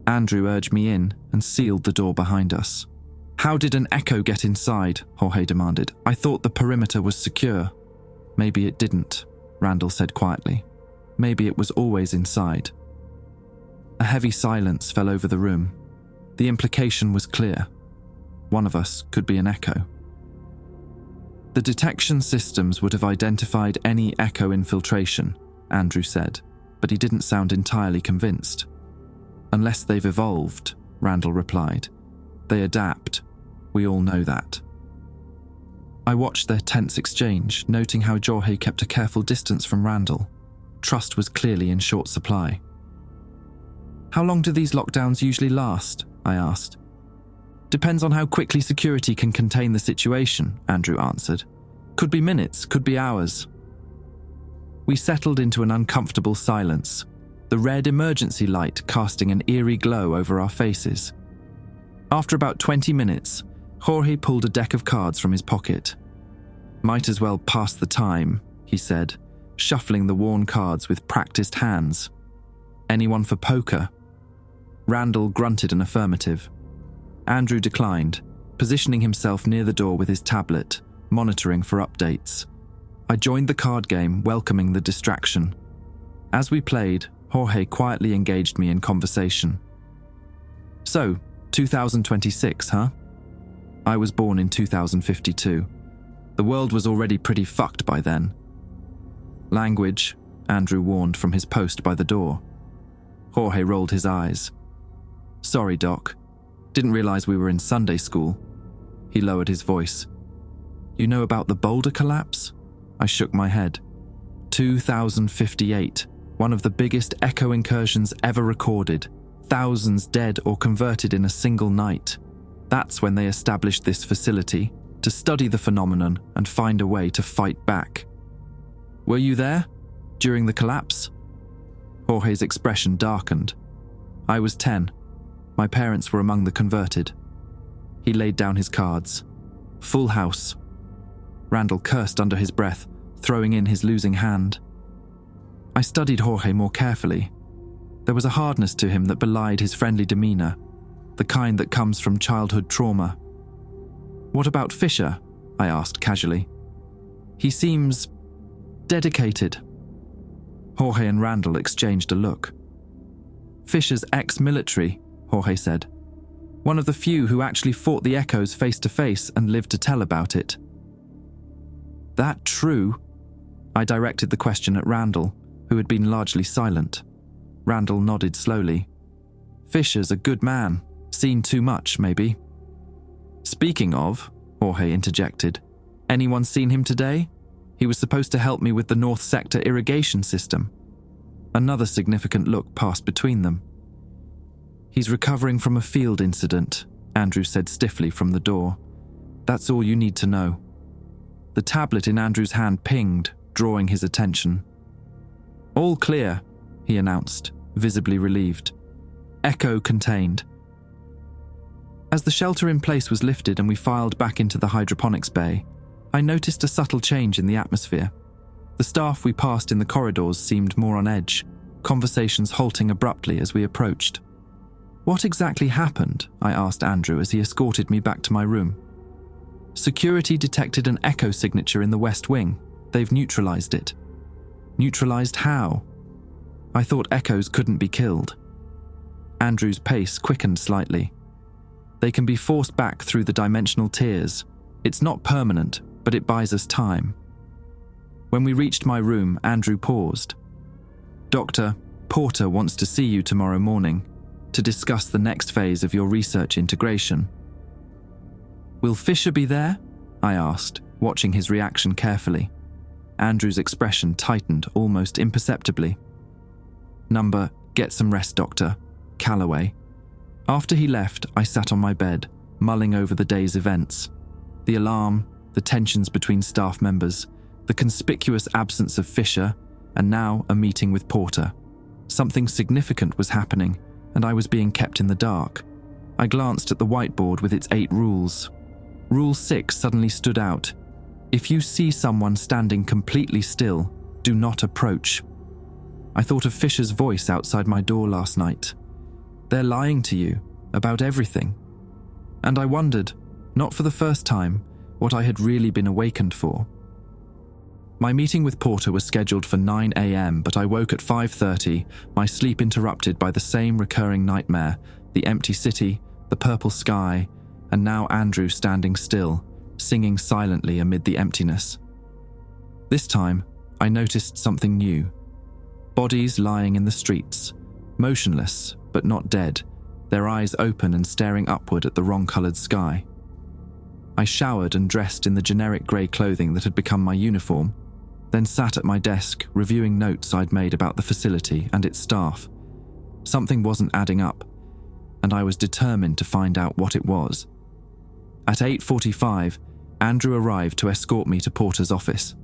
Andrew urged me in and sealed the door behind us. How did an echo get inside? Jorge demanded. I thought the perimeter was secure. Maybe it didn't, Randall said quietly. Maybe it was always inside. A heavy silence fell over the room. The implication was clear. One of us could be an echo. The detection systems would have identified any echo infiltration, Andrew said, but he didn't sound entirely convinced. Unless they've evolved, Randall replied. They adapt. We all know that. I watched their tense exchange, noting how Jorge kept a careful distance from Randall. Trust was clearly in short supply. How long do these lockdowns usually last? I asked. Depends on how quickly security can contain the situation, Andrew answered. Could be minutes, could be hours. We settled into an uncomfortable silence, the red emergency light casting an eerie glow over our faces. After about 20 minutes, Jorge pulled a deck of cards from his pocket. Might as well pass the time, he said, shuffling the worn cards with practiced hands. Anyone for poker? Randall grunted an affirmative. Andrew declined, positioning himself near the door with his tablet, monitoring for updates. I joined the card game, welcoming the distraction. As we played, Jorge quietly engaged me in conversation. So, 2026, huh? I was born in 2052. The world was already pretty fucked by then. Language, Andrew warned from his post by the door. Jorge rolled his eyes. Sorry, Doc. Didn't realize we were in Sunday school. He lowered his voice. You know about the boulder collapse? I shook my head. 2058, one of the biggest echo incursions ever recorded. Thousands dead or converted in a single night. That's when they established this facility to study the phenomenon and find a way to fight back. Were you there? During the collapse? Jorge's expression darkened. I was 10. My parents were among the converted. He laid down his cards. Full house. Randall cursed under his breath, throwing in his losing hand. I studied Jorge more carefully. There was a hardness to him that belied his friendly demeanor, the kind that comes from childhood trauma. What about Fisher? I asked casually. He seems dedicated. Jorge and Randall exchanged a look. "Fisher's ex-military," Jorge said. "One of the few who actually fought the echoes face to face and lived to tell about it." "That true?" I directed the question at Randall, who had been largely silent. Randall nodded slowly. "Fisher's a good man. Seen too much, maybe." "Speaking of," Jorge interjected, "anyone seen him today? He was supposed to help me with the North Sector irrigation system." Another significant look passed between them. "He's recovering from a field incident," Andrew said stiffly from the door. "That's all you need to know." The tablet in Andrew's hand pinged, drawing his attention. "All clear," he announced, visibly relieved. "Echo contained." As the shelter in place was lifted and we filed back into the hydroponics bay, I noticed a subtle change in the atmosphere. The staff we passed in the corridors seemed more on edge, conversations halting abruptly as we approached. "What exactly happened?" I asked Andrew as he escorted me back to my room. "Security detected an echo signature in the West Wing. They've neutralized it." "Neutralized how?" "I thought echoes couldn't be killed." Andrew's pace quickened slightly. "They can be forced back through the dimensional tiers. It's not permanent, but it buys us time." When we reached my room, Andrew paused. "Doctor, Porter wants to see you tomorrow morning to discuss the next phase of your research integration." "Will Fisher be there?" I asked, watching his reaction carefully. Andrew's expression tightened almost imperceptibly. "Number, get some rest, Doctor. Calloway." After he left, I sat on my bed, mulling over the day's events. The alarm, the tensions between staff members, the conspicuous absence of Fisher, and now a meeting with Porter. Something significant was happening, and I was being kept in the dark. I glanced at the whiteboard with its 8 rules. Rule 6 suddenly stood out. If you see someone standing completely still, do not approach. I thought of Fisher's voice outside my door last night. They're lying to you about everything. And I wondered, not for the first time, what I had really been awakened for. My meeting with Porter was scheduled for 9 a.m, but I woke at 5:30, my sleep interrupted by the same recurring nightmare, the empty city, the purple sky, and now Andrew standing still, singing silently amid the emptiness. This time, I noticed something new. Bodies lying in the streets, motionless but not dead, their eyes open and staring upward at the wrong-coloured sky. I showered and dressed in the generic grey clothing that had become my uniform, then sat at my desk reviewing notes I'd made about the facility and its staff. Something wasn't adding up, and I was determined to find out what it was. At 8:45, Andrew arrived to escort me to Porter's office.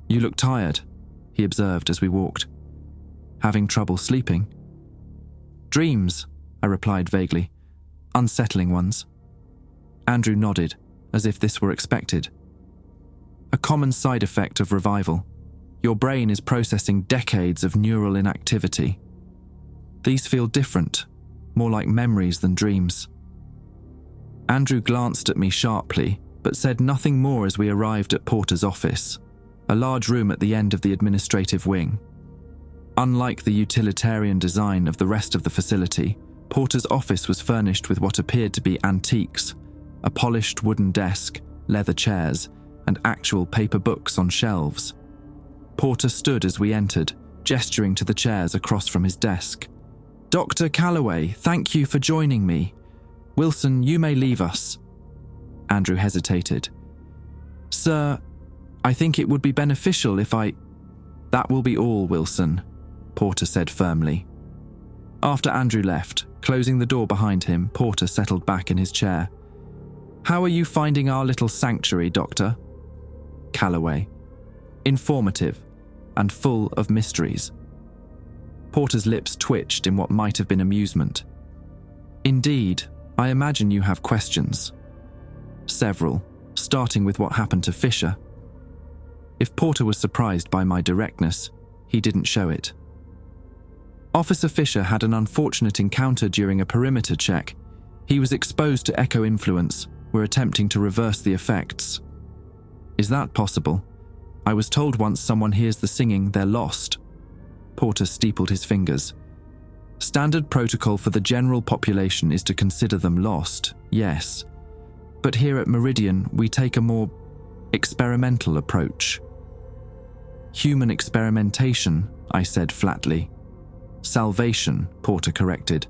"You look tired," he observed as we walked. "Having trouble sleeping?" "Dreams," I replied vaguely. "Unsettling ones." Andrew nodded, as if this were expected. "A common side effect of revival. Your brain is processing decades of neural inactivity. These feel different, more like memories than dreams." Andrew glanced at me sharply, but said nothing more as we arrived at Porter's office, a large room at the end of the administrative wing. Unlike the utilitarian design of the rest of the facility, Porter's office was furnished with what appeared to be antiques, a polished wooden desk, leather chairs, and actual paper books on shelves. Porter stood as we entered, gesturing to the chairs across from his desk. "Dr. Calloway, thank you for joining me. Wilson, you may leave us." Andrew hesitated. "Sir, I think it would be beneficial if I—" "That will be all, Wilson," Porter said firmly. After Andrew left, closing the door behind him, Porter settled back in his chair. "How are you finding our little sanctuary, Doctor?" "Calloway. Informative and full of mysteries." Porter's lips twitched in what might have been amusement. "Indeed, I imagine you have questions." "Several, starting with what happened to Fisher." If Porter was surprised by my directness, he didn't show it. "Officer Fisher had an unfortunate encounter during a perimeter check. He was exposed to echo influence. We're attempting to reverse the effects." "Is that possible? I was told once someone hears the singing, they're lost." Porter steepled his fingers. Standard protocol for the general population is to consider them lost, yes. But here at Meridian, we take a more experimental approach. Human experimentation, I said flatly. Salvation, Porter corrected.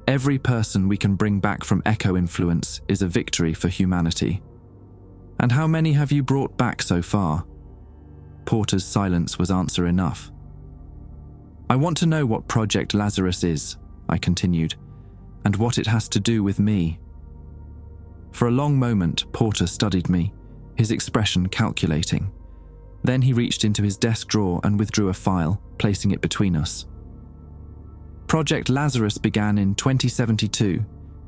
Every person we can bring back from echo influence is a victory for humanity. And how many have you brought back so far? Porter's silence was answer enough. I want to know what Project Lazarus is, I continued, and what it has to do with me. For a long moment, Porter studied me, his expression calculating. Then he reached into his desk drawer and withdrew a file, placing it between us. Project Lazarus began in 2072.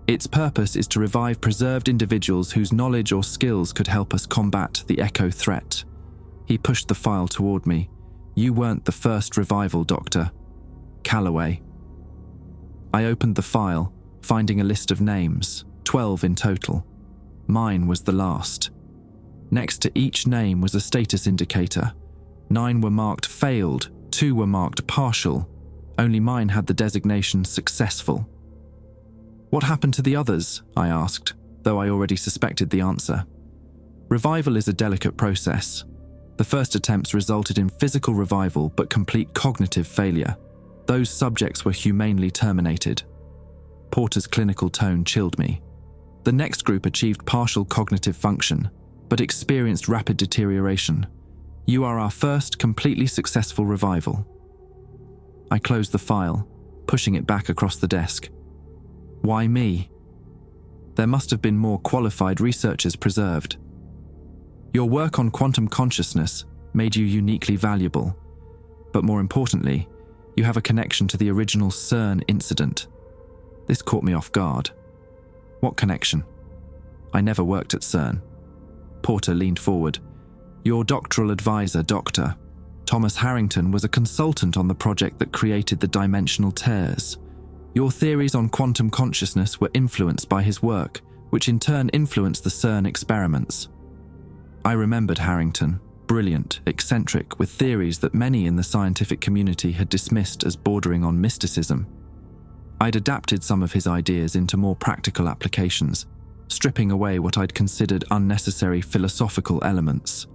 Its purpose is to revive preserved individuals whose knowledge or skills could help us combat the echo threat. He pushed the file toward me. You weren't the first revival, Doctor. Calloway. I opened the file, finding a list of names, 12 in total. Mine was the last. Next to each name was a status indicator. 9 were marked failed, 2 were marked partial. Only mine had the designation successful. What happened to the others? I asked, though I already suspected the answer. Revival is a delicate process. The first attempts resulted in physical revival but complete cognitive failure. Those subjects were humanely terminated. Porter's clinical tone chilled me. The next group achieved partial cognitive function, but experienced rapid deterioration. You are our first completely successful revival. I closed the file, pushing it back across the desk. Why me? There must have been more qualified researchers preserved. Your work on quantum consciousness made you uniquely valuable, but more importantly, you have a connection to the original CERN incident. This caught me off guard. What connection? I never worked at CERN. Porter leaned forward. Your doctoral advisor, Dr. Thomas Harrington, was a consultant on the project that created the dimensional tears. Your theories on quantum consciousness were influenced by his work, which in turn influenced the CERN experiments. I remembered Harrington, brilliant, eccentric, with theories that many in the scientific community had dismissed as bordering on mysticism. I'd adapted some of his ideas into more practical applications, stripping away what I'd considered unnecessary philosophical elements.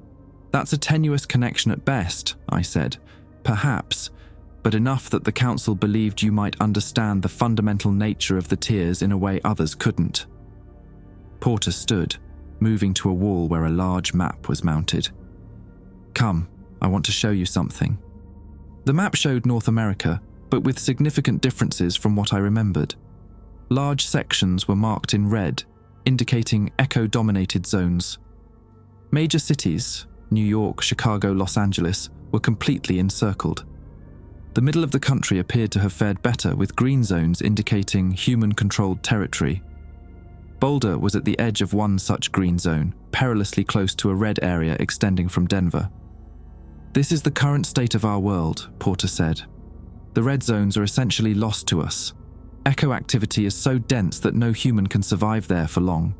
That's a tenuous connection at best, I said. Perhaps, but enough that the council believed you might understand the fundamental nature of the tears in a way others couldn't. Porter stood, moving to a wall where a large map was mounted. Come, I want to show you something. The map showed North America, but with significant differences from what I remembered. Large sections were marked in red, indicating echo-dominated zones. Major cities, New York, Chicago, Los Angeles, were completely encircled. The middle of the country appeared to have fared better, with green zones indicating human-controlled territory. Boulder was at the edge of one such green zone, perilously close to a red area extending from Denver. This is the current state of our world, Porter said. The red zones are essentially lost to us. Echo activity is so dense that no human can survive there for long.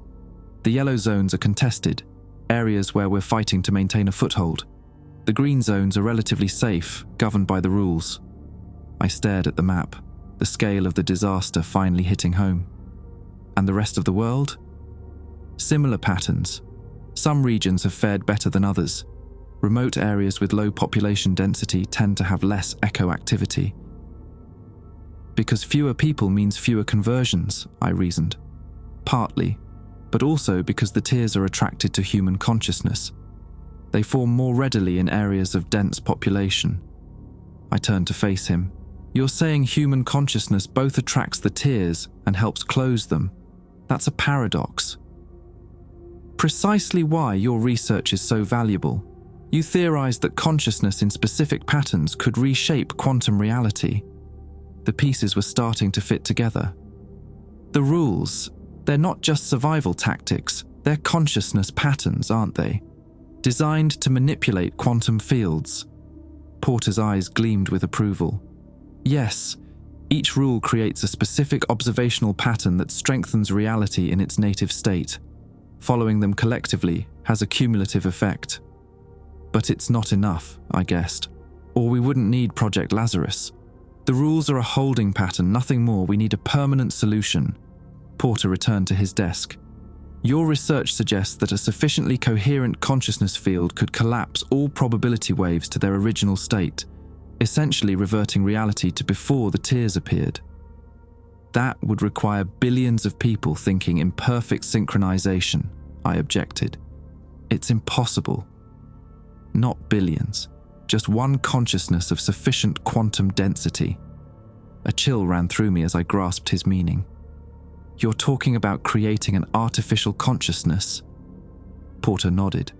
The yellow zones are contested, areas where we're fighting to maintain a foothold. The green zones are relatively safe, governed by the rules. I stared at the map, the scale of the disaster finally hitting home. And the rest of the world? Similar patterns. Some regions have fared better than others. Remote areas with low population density tend to have less echo activity. Because fewer people means fewer conversions, I reasoned. Partly, but also because the tears are attracted to human consciousness. They form more readily in areas of dense population. I turned to face him. You're saying human consciousness both attracts the tears and helps close them. That's a paradox. Precisely why your research is so valuable. You theorized that consciousness in specific patterns could reshape quantum reality. The pieces were starting to fit together. The rules, they're not just survival tactics, they're consciousness patterns, aren't they? Designed to manipulate quantum fields. Porter's eyes gleamed with approval. Yes, each rule creates a specific observational pattern that strengthens reality in its native state. Following them collectively has a cumulative effect. But it's not enough, I guessed. Or we wouldn't need Project Lazarus. The rules are a holding pattern, nothing more. We need a permanent solution. Porter returned to his desk. Your research suggests that a sufficiently coherent consciousness field could collapse all probability waves to their original state, essentially reverting reality to before the tears appeared. That would require billions of people thinking in perfect synchronization, I objected. It's impossible. Not billions, just one consciousness of sufficient quantum density. A chill ran through me as I grasped his meaning. You're talking about creating an artificial consciousness? Porter nodded.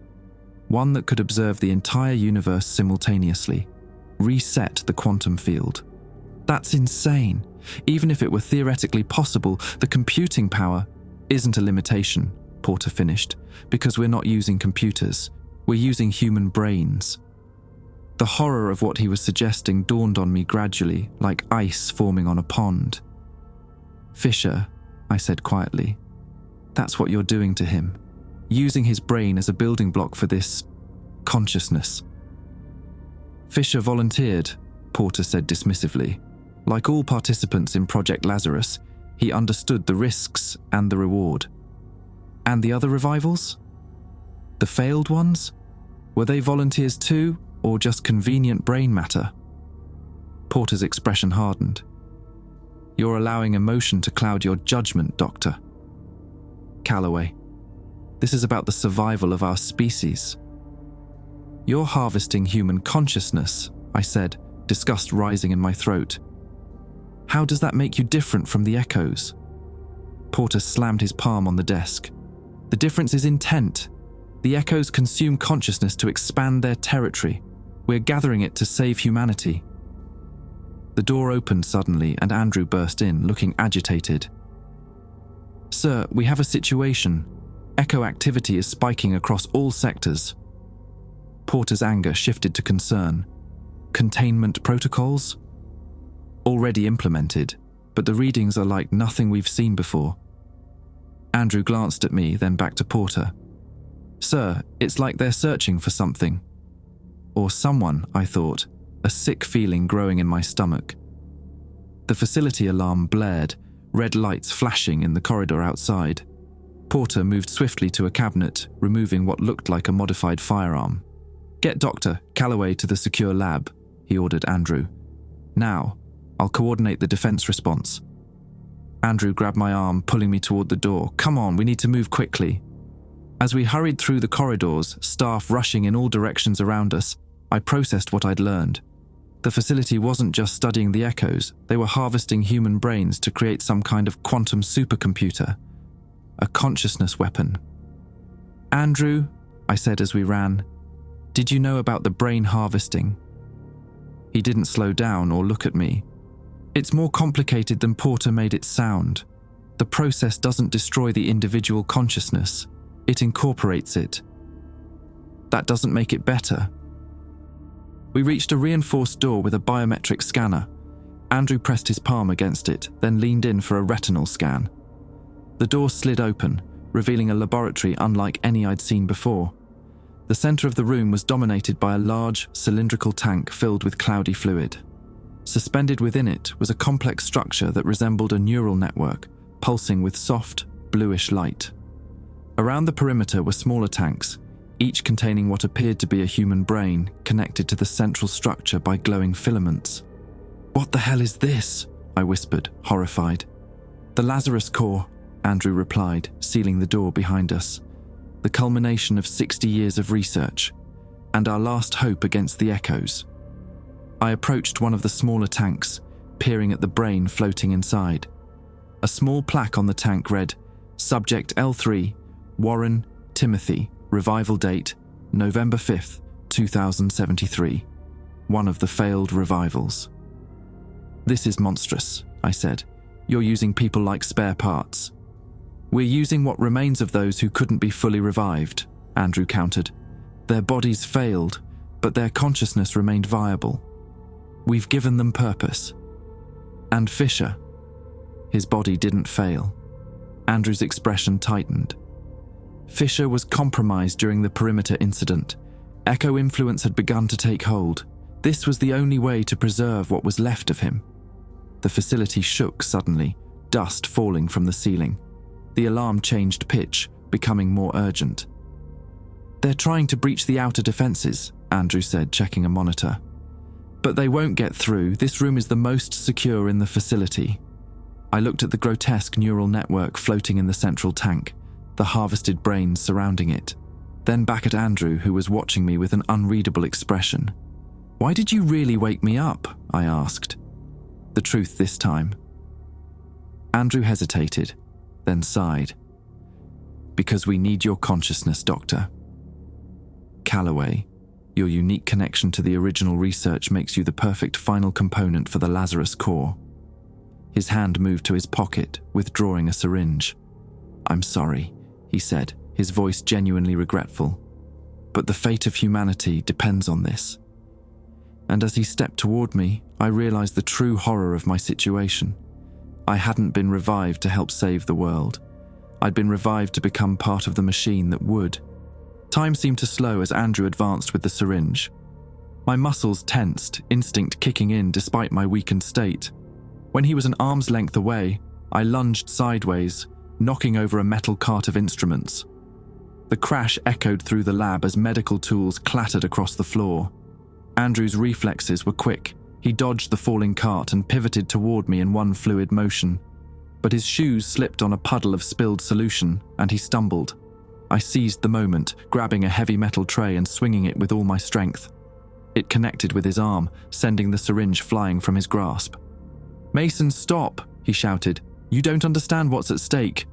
One that could observe the entire universe simultaneously, reset the quantum field. That's insane. Even if it were theoretically possible, the computing power isn't a limitation, Porter finished, because we're not using computers. We're using human brains. The horror of what he was suggesting dawned on me gradually, like ice forming on a pond. Fisher, I said quietly, that's what you're doing to him, using his brain as a building block for this consciousness. Fisher volunteered, Porter said dismissively. Like all participants in Project Lazarus, he understood the risks and the reward. And the other revivals? The failed ones? Were they volunteers too, or just convenient brain matter? Porter's expression hardened. You're allowing emotion to cloud your judgment, Doctor. Calloway, this is about the survival of our species. You're harvesting human consciousness, I said, disgust rising in my throat. How does that make you different from the echoes? Porter slammed his palm on the desk. The difference is intent. The echoes consume consciousness to expand their territory. We're gathering it to save humanity. The door opened suddenly and Andrew burst in, looking agitated. Sir, we have a situation. Echo activity is spiking across all sectors. Porter's anger shifted to concern. Containment protocols? Already implemented, but the readings are like nothing we've seen before. Andrew glanced at me, then back to Porter. Sir, it's like they're searching for something. Or someone, I thought, a sick feeling growing in my stomach. The facility alarm blared, red lights flashing in the corridor outside. Porter moved swiftly to a cabinet, removing what looked like a modified firearm. Get Dr. Calloway to the secure lab, he ordered Andrew. Now, I'll coordinate the defense response. Andrew grabbed my arm, pulling me toward the door. Come on, we need to move quickly. As we hurried through the corridors, staff rushing in all directions around us, I processed what I'd learned. The facility wasn't just studying the echoes, they were harvesting human brains to create some kind of quantum supercomputer. A consciousness weapon. Andrew, I said as we ran, did you know about the brain harvesting? He didn't slow down or look at me. It's more complicated than Porter made it sound. The process doesn't destroy the individual consciousness, it incorporates it. That doesn't make it better. We reached a reinforced door with a biometric scanner. Andrew pressed his palm against it, then leaned in for a retinal scan. The door slid open, revealing a laboratory unlike any I'd seen before. The center of the room was dominated by a large, cylindrical tank filled with cloudy fluid. Suspended within it was a complex structure that resembled a neural network, pulsing with soft, bluish light. Around the perimeter were smaller tanks, each containing what appeared to be a human brain connected to the central structure by glowing filaments. What the hell is this? I whispered, horrified. The Lazarus core, Andrew replied, sealing the door behind us. The culmination of 60 years of research, and our last hope against the echoes. I approached one of the smaller tanks, peering at the brain floating inside. A small plaque on the tank read, Subject L3, Warren, Timothy, revival date, November 5th, 2073. One of the failed revivals. This is monstrous, I said. You're using people like spare parts. We're using what remains of those who couldn't be fully revived, Andrew countered. Their bodies failed, but their consciousness remained viable. We've given them purpose. And Fisher. His body didn't fail. Andrew's expression tightened. Fisher was compromised during the perimeter incident. Echo influence had begun to take hold. This was the only way to preserve what was left of him. The facility shook suddenly, dust falling from the ceiling. The alarm changed pitch, becoming more urgent. "They're trying to breach the outer defenses," Andrew said, checking a monitor. "But they won't get through. This room is the most secure in the facility." I looked at the grotesque neural network floating in the central tank, the harvested brains surrounding it. Then back at Andrew, who was watching me with an unreadable expression. "Why did you really wake me up?" I asked. The truth this time. Andrew hesitated, then sighed. "Because we need your consciousness, Doctor. Calloway, your unique connection to the original research makes you the perfect final component for the Lazarus core." His hand moved to his pocket, withdrawing a syringe. "I'm sorry," he said, his voice genuinely regretful. "But the fate of humanity depends on this." And as he stepped toward me, I realized the true horror of my situation. I hadn't been revived to help save the world. I'd been revived to become part of the machine that would. Time seemed to slow as Andrew advanced with the syringe. My muscles tensed, instinct kicking in despite my weakened state. When he was an arm's length away, I lunged sideways, knocking over a metal cart of instruments. The crash echoed through the lab as medical tools clattered across the floor. Andrew's reflexes were quick. He dodged the falling cart and pivoted toward me in one fluid motion. But his shoes slipped on a puddle of spilled solution, and he stumbled. I seized the moment, grabbing a heavy metal tray and swinging it with all my strength. It connected with his arm, sending the syringe flying from his grasp. "Mason, stop!" he shouted. "You don't understand what's at stake."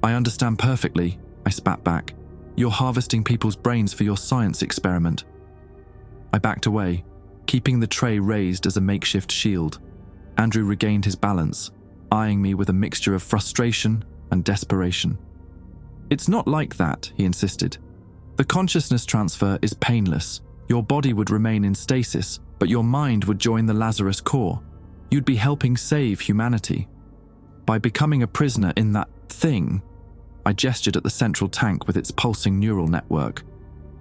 "I understand perfectly," I spat back. "You're harvesting people's brains for your science experiment." I backed away, keeping the tray raised as a makeshift shield. Andrew regained his balance, eyeing me with a mixture of frustration and desperation. "It's not like that," he insisted. "The consciousness transfer is painless. Your body would remain in stasis, but your mind would join the Lazarus core. You'd be helping save humanity. By becoming a prisoner in that thing," I gestured at the central tank with its pulsing neural network.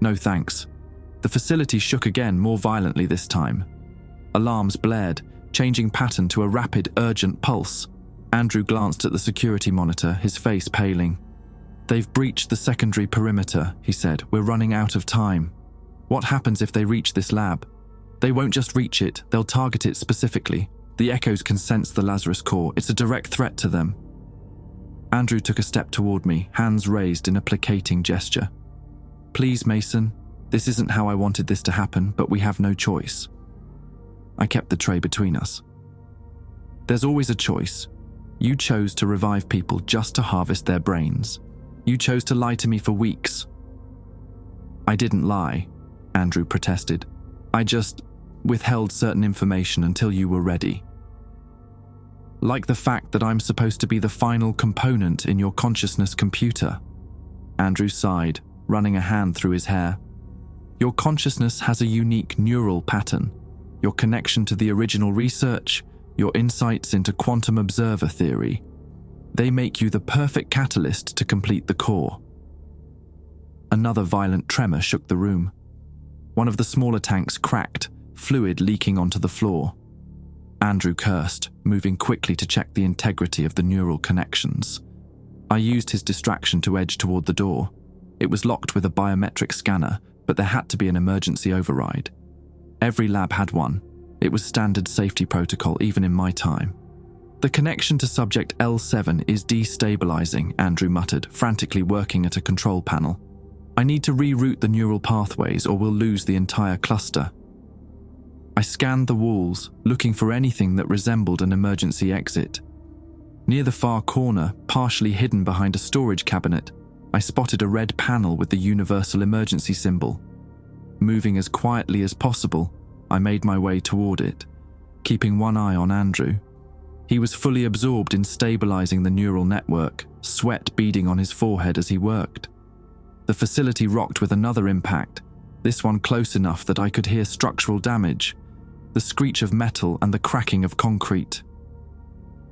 "No thanks." The facility shook again, more violently this time. Alarms blared, changing pattern to a rapid, urgent pulse. Andrew glanced at the security monitor, his face paling. "They've breached the secondary perimeter," he said. "We're running out of time. What happens if they reach this lab? They won't just reach it, they'll target it specifically. The echoes can sense the Lazarus core. It's a direct threat to them." Andrew took a step toward me, hands raised in a placating gesture. "Please, Mason. This isn't how I wanted this to happen, but we have no choice." I kept the tray between us. "There's always a choice. You chose to revive people just to harvest their brains. You chose to lie to me for weeks." "I didn't lie," Andrew protested. "I just withheld certain information until you were ready. Like the fact that I'm supposed to be the final component in your consciousness computer." Andrew sighed, running a hand through his hair. "Your consciousness has a unique neural pattern. Your connection to the original research, your insights into quantum observer theory. They make you the perfect catalyst to complete the core." Another violent tremor shook the room. One of the smaller tanks cracked, fluid leaking onto the floor. Andrew cursed, moving quickly to check the integrity of the neural connections. I used his distraction to edge toward the door. It was locked with a biometric scanner, but there had to be an emergency override. Every lab had one. It was standard safety protocol even in my time. "The connection to subject L7 is destabilizing," Andrew muttered, frantically working at a control panel. "I need to reroute the neural pathways or we'll lose the entire cluster." I scanned the walls, looking for anything that resembled an emergency exit. Near the far corner, partially hidden behind a storage cabinet, I spotted a red panel with the universal emergency symbol. Moving as quietly as possible, I made my way toward it, keeping one eye on Andrew. He was fully absorbed in stabilizing the neural network, sweat beading on his forehead as he worked. The facility rocked with another impact, this one close enough that I could hear structural damage, the screech of metal and the cracking of concrete.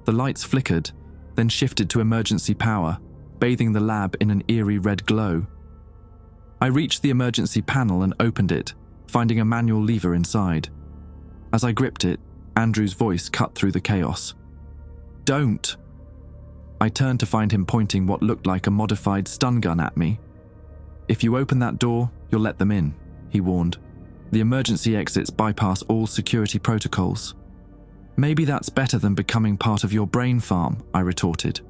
The lights flickered, then shifted to emergency power, bathing the lab in an eerie red glow. I reached the emergency panel and opened it, finding a manual lever inside. As I gripped it, Andrew's voice cut through the chaos. "Don't!" I turned to find him pointing what looked like a modified stun gun at me. "If you open that door, you'll let them in," he warned. "The emergency exits bypass all security protocols." "Maybe that's better than becoming part of your brain farm," I retorted.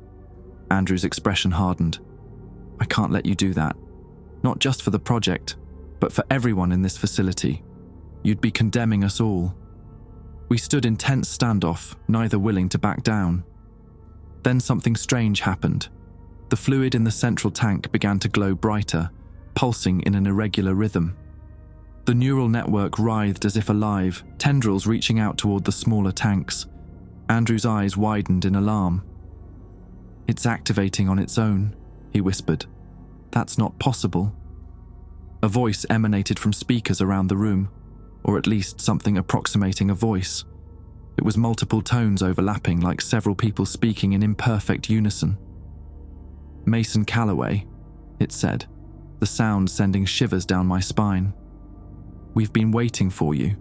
Andrew's expression hardened. "I can't let you do that. Not just for the project, but for everyone in this facility. You'd be condemning us all." We stood in tense standoff, neither willing to back down. Then something strange happened. The fluid in the central tank began to glow brighter, pulsing in an irregular rhythm. The neural network writhed as if alive, tendrils reaching out toward the smaller tanks. Andrew's eyes widened in alarm. "It's activating on its own," he whispered. "That's not possible." A voice emanated from speakers around the room, or at least something approximating a voice. It was multiple tones overlapping, like several people speaking in imperfect unison. "Mason Calloway," it said, the sound sending shivers down my spine. "We've been waiting for you."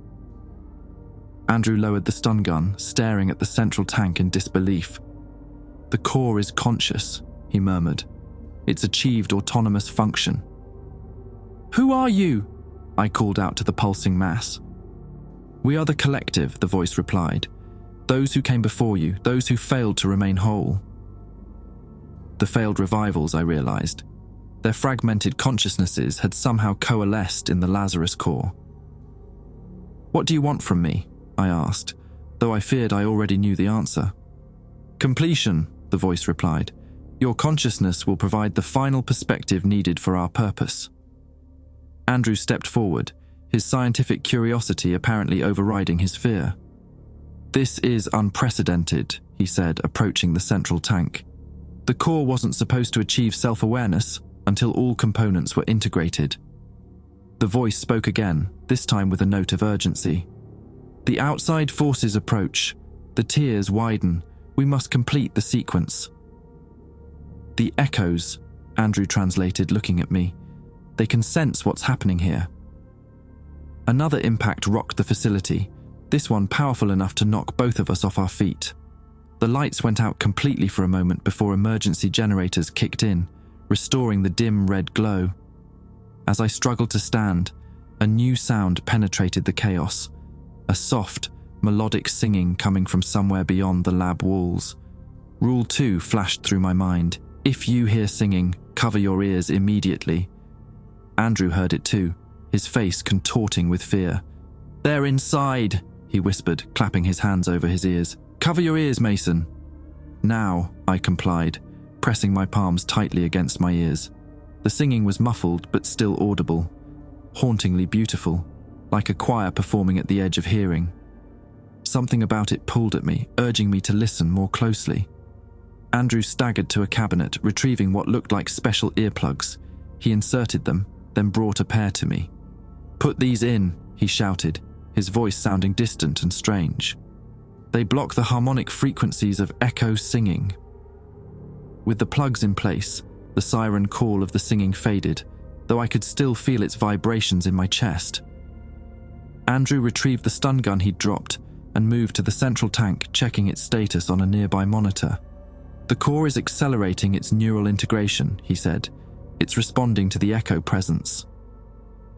Andrew lowered the stun gun, staring at the central tank in disbelief. "The core is conscious," he murmured. "It's achieved autonomous function." "Who are you?" I called out to the pulsing mass. "We are the collective," the voice replied. "Those who came before you, those who failed to remain whole." The failed revivals, I realized. Their fragmented consciousnesses had somehow coalesced in the Lazarus core. "What do you want from me?" I asked, though I feared I already knew the answer. "Completion," the voice replied. "Your consciousness will provide the final perspective needed for our purpose." Andrew stepped forward, his scientific curiosity apparently overriding his fear. "This is unprecedented," he said, approaching the central tank. "The core wasn't supposed to achieve self-awareness until all components were integrated." The voice spoke again, this time with a note of urgency. "The outside forces approach. The tiers widen. We must complete the sequence." "The echoes," Andrew translated, looking at me. "They can sense what's happening here." Another impact rocked the facility, this one powerful enough to knock both of us off our feet. The lights went out completely for a moment before emergency generators kicked in, restoring the dim red glow. As I struggled to stand, a new sound penetrated the chaos, a soft, melodic singing coming from somewhere beyond the lab walls. Rule 2 flashed through my mind. "If you hear singing, cover your ears immediately." Andrew heard it too, his face contorting with fear. "They're inside," he whispered, clapping his hands over his ears. "Cover your ears, Mason." "Now," I complied, pressing my palms tightly against my ears. The singing was muffled but still audible, hauntingly beautiful, like a choir performing at the edge of hearing. Something about it pulled at me, urging me to listen more closely. Andrew staggered to a cabinet, retrieving what looked like special earplugs. He inserted them, then brought a pair to me. "Put these in," he shouted, his voice sounding distant and strange. "They block the harmonic frequencies of echo singing." With the plugs in place, the siren call of the singing faded, though I could still feel its vibrations in my chest. Andrew retrieved the stun gun he'd dropped and moved to the central tank, checking its status on a nearby monitor. "The core is accelerating its neural integration," he said. "It's responding to the echo presence."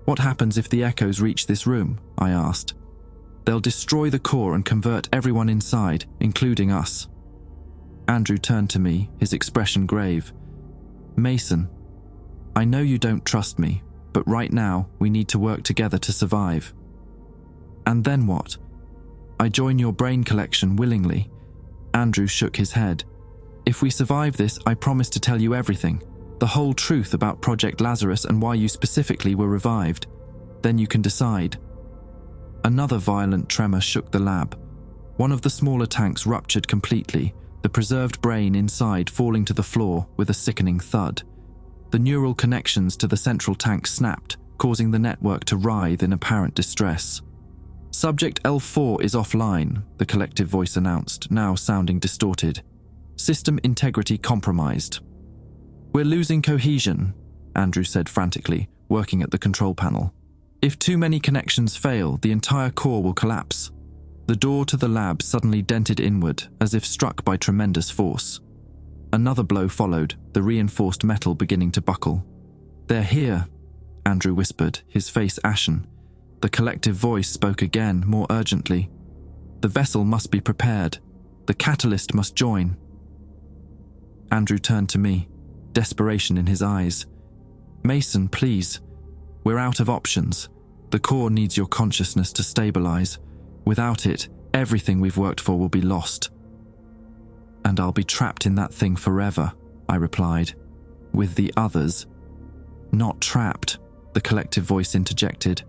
"What happens if the echoes reach this room?" I asked. "They'll destroy the core and convert everyone inside, including us." Andrew turned to me, his expression grave. "Mason, I know you don't trust me, but right now we need to work together to survive." "And then what?" "I join your brain collection willingly." Andrew shook his head. "If we survive this, I promise to tell you everything. The whole truth about Project Lazarus and why you specifically were revived. Then you can decide." Another violent tremor shook the lab. One of the smaller tanks ruptured completely, the preserved brain inside falling to the floor with a sickening thud. The neural connections to the central tank snapped, causing the network to writhe in apparent distress. "Subject L4 is offline," the collective voice announced, now sounding distorted. "System integrity compromised." "We're losing cohesion," Andrew said frantically, working at the control panel. If too many connections fail, the entire core will collapse. The door to the lab suddenly dented inward, as if struck by tremendous force. Another blow followed, the reinforced metal beginning to buckle. "They're here," Andrew whispered, his face ashen. The collective voice spoke again, more urgently. "The vessel must be prepared. The catalyst must join." Andrew turned to me, desperation in his eyes. "Mason, please. We're out of options. The core needs your consciousness to stabilize. Without it, everything we've worked for will be lost." "And I'll be trapped in that thing forever," I replied. "With the others." "Not trapped," the collective voice interjected.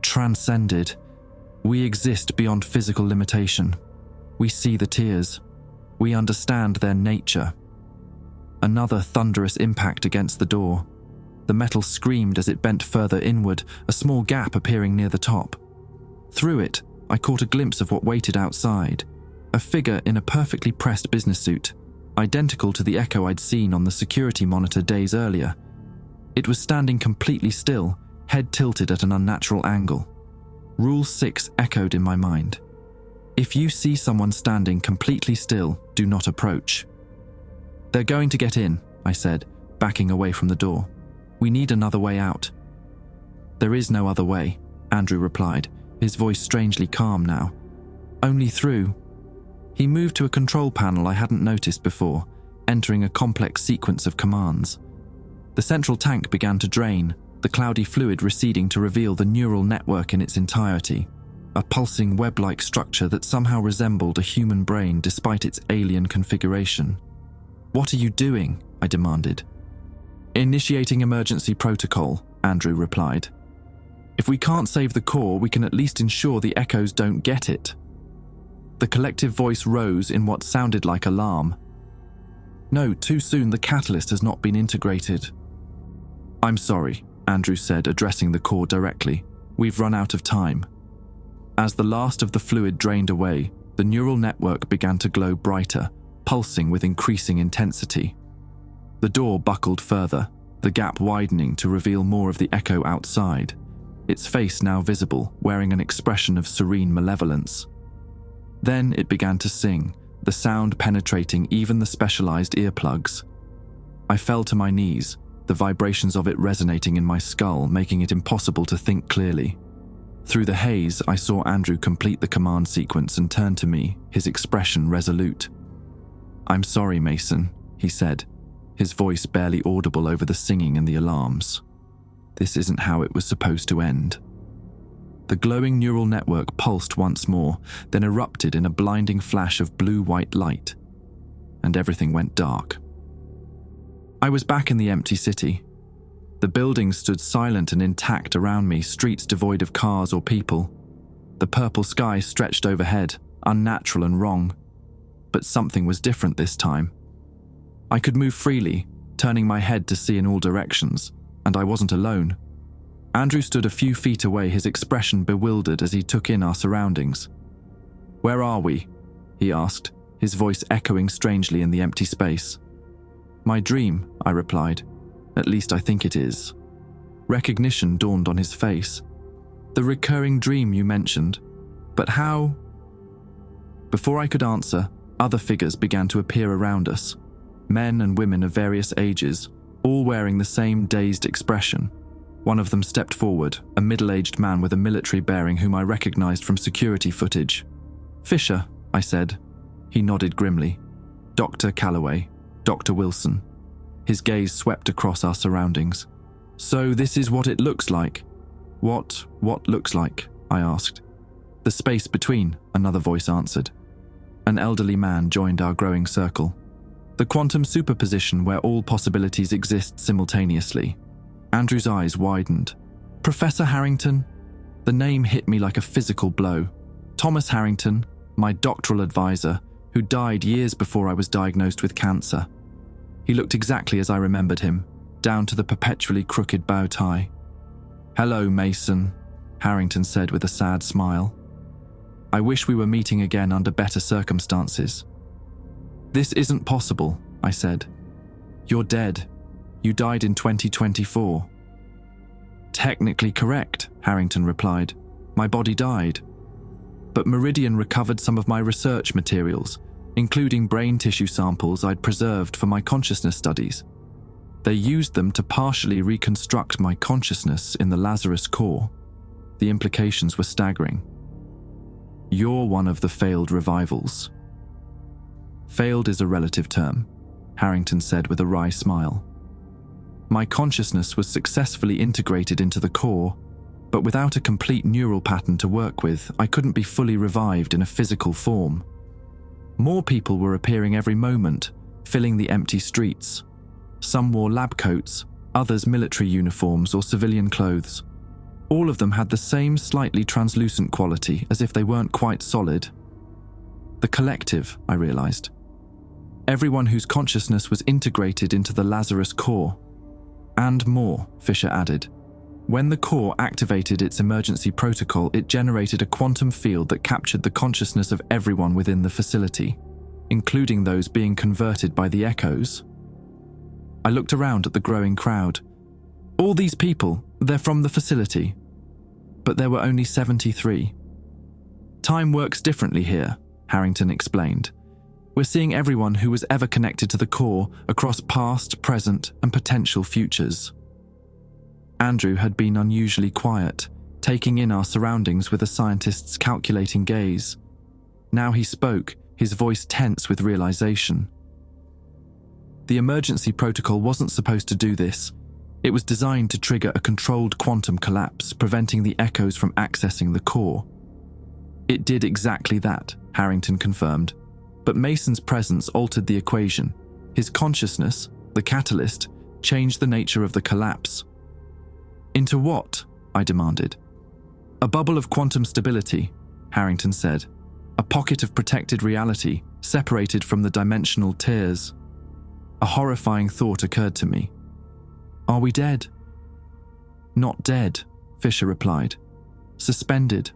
"Transcended. We exist beyond physical limitation. We see the tears. We understand their nature." Another thunderous impact against the door. The metal screamed as it bent further inward, a small gap appearing near the top. Through it, I caught a glimpse of what waited outside. A figure in a perfectly pressed business suit, identical to the echo I'd seen on the security monitor days earlier. It was standing completely still, head tilted at an unnatural angle. Rule 6 echoed in my mind. If you see someone standing completely still, do not approach. "They're going to get in," I said, backing away from the door. "We need another way out." "There is no other way," Andrew replied, his voice strangely calm now. "Only through." He moved to a control panel I hadn't noticed before, entering a complex sequence of commands. The central tank began to drain, the cloudy fluid receding to reveal the neural network in its entirety, a pulsing web-like structure that somehow resembled a human brain despite its alien configuration. "What are you doing?" I demanded. "Initiating emergency protocol," Andrew replied. "If we can't save the core, we can at least ensure the echoes don't get it." The collective voice rose in what sounded like alarm. "No, too soon, the catalyst has not been integrated." "I'm sorry," Andrew said, addressing the core directly. "We've run out of time." As the last of the fluid drained away, the neural network began to glow brighter, pulsing with increasing intensity. The door buckled further, the gap widening to reveal more of the echo outside, its face now visible, wearing an expression of serene malevolence. Then it began to sing, the sound penetrating even the specialized earplugs. I fell to my knees, the vibrations of it resonating in my skull, making it impossible to think clearly. Through the haze, I saw Andrew complete the command sequence and turn to me, his expression resolute. "I'm sorry, Mason," he said, his voice barely audible over the singing and the alarms. "This isn't how it was supposed to end." The glowing neural network pulsed once more, then erupted in a blinding flash of blue-white light, and everything went dark. I was back in the empty city. The buildings stood silent and intact around me, streets devoid of cars or people. The purple sky stretched overhead, unnatural and wrong. But something was different this time. I could move freely, turning my head to see in all directions, and I wasn't alone. Andrew stood a few feet away, his expression bewildered as he took in our surroundings. "Where are we?" he asked, his voice echoing strangely in the empty space. "My dream," I replied. "At least I think it is." Recognition dawned on his face. "The recurring dream you mentioned. But how?" Before I could answer, other figures began to appear around us. Men and women of various ages, all wearing the same dazed expression. One of them stepped forward, a middle-aged man with a military bearing whom I recognized from security footage. "Fisher," I said. He nodded grimly. "Dr. Calloway, Dr. Wilson." His gaze swept across our surroundings. "So this is what it looks like." What looks like?" I asked. "The space between," another voice answered. An elderly man joined our growing circle. "The quantum superposition where all possibilities exist simultaneously." Andrew's eyes widened. "Professor Harrington?" The name hit me like a physical blow. Thomas Harrington, my doctoral advisor, who died years before I was diagnosed with cancer. He looked exactly as I remembered him, down to the perpetually crooked bow tie. "Hello, Mason," Harrington said with a sad smile. "I wish we were meeting again under better circumstances." "This isn't possible," I said. "You're dead. You died in 2024. Technically correct, Harrington replied. My body died. But Meridian recovered some of my research materials, including brain tissue samples I'd preserved for my consciousness studies. They used them to partially reconstruct my consciousness in the Lazarus core. The implications were staggering. You're one of the failed revivals. Failed is a relative term, Harrington said with a wry smile. My consciousness was successfully integrated into the core, but without a complete neural pattern to work with, I couldn't be fully revived in a physical form. More people were appearing every moment, filling the empty streets. Some wore lab coats, others military uniforms or civilian clothes. All of them had the same slightly translucent quality, as if they weren't quite solid. The collective, I realized. Everyone whose consciousness was integrated into the Lazarus core. And more, Fisher added. When the core activated its emergency protocol, it generated a quantum field that captured the consciousness of everyone within the facility, including those being converted by the echoes. I looked around at the growing crowd. All these people, they're from the facility. But there were only 73. Time works differently here, Harrington explained. We're seeing everyone who was ever connected to the core across past, present, and potential futures. Andrew had been unusually quiet, taking in our surroundings with a scientist's calculating gaze. Now he spoke, his voice tense with realization. The emergency protocol wasn't supposed to do this. It was designed to trigger a controlled quantum collapse, preventing the echoes from accessing the core. It did exactly that, Harrington confirmed. But Mason's presence altered the equation. His consciousness, the catalyst, changed the nature of the collapse. Into what? I demanded. A bubble of quantum stability, Harrington said. A pocket of protected reality, separated from the dimensional tiers. A horrifying thought occurred to me. Are we dead? Not dead, Fisher replied. Suspended.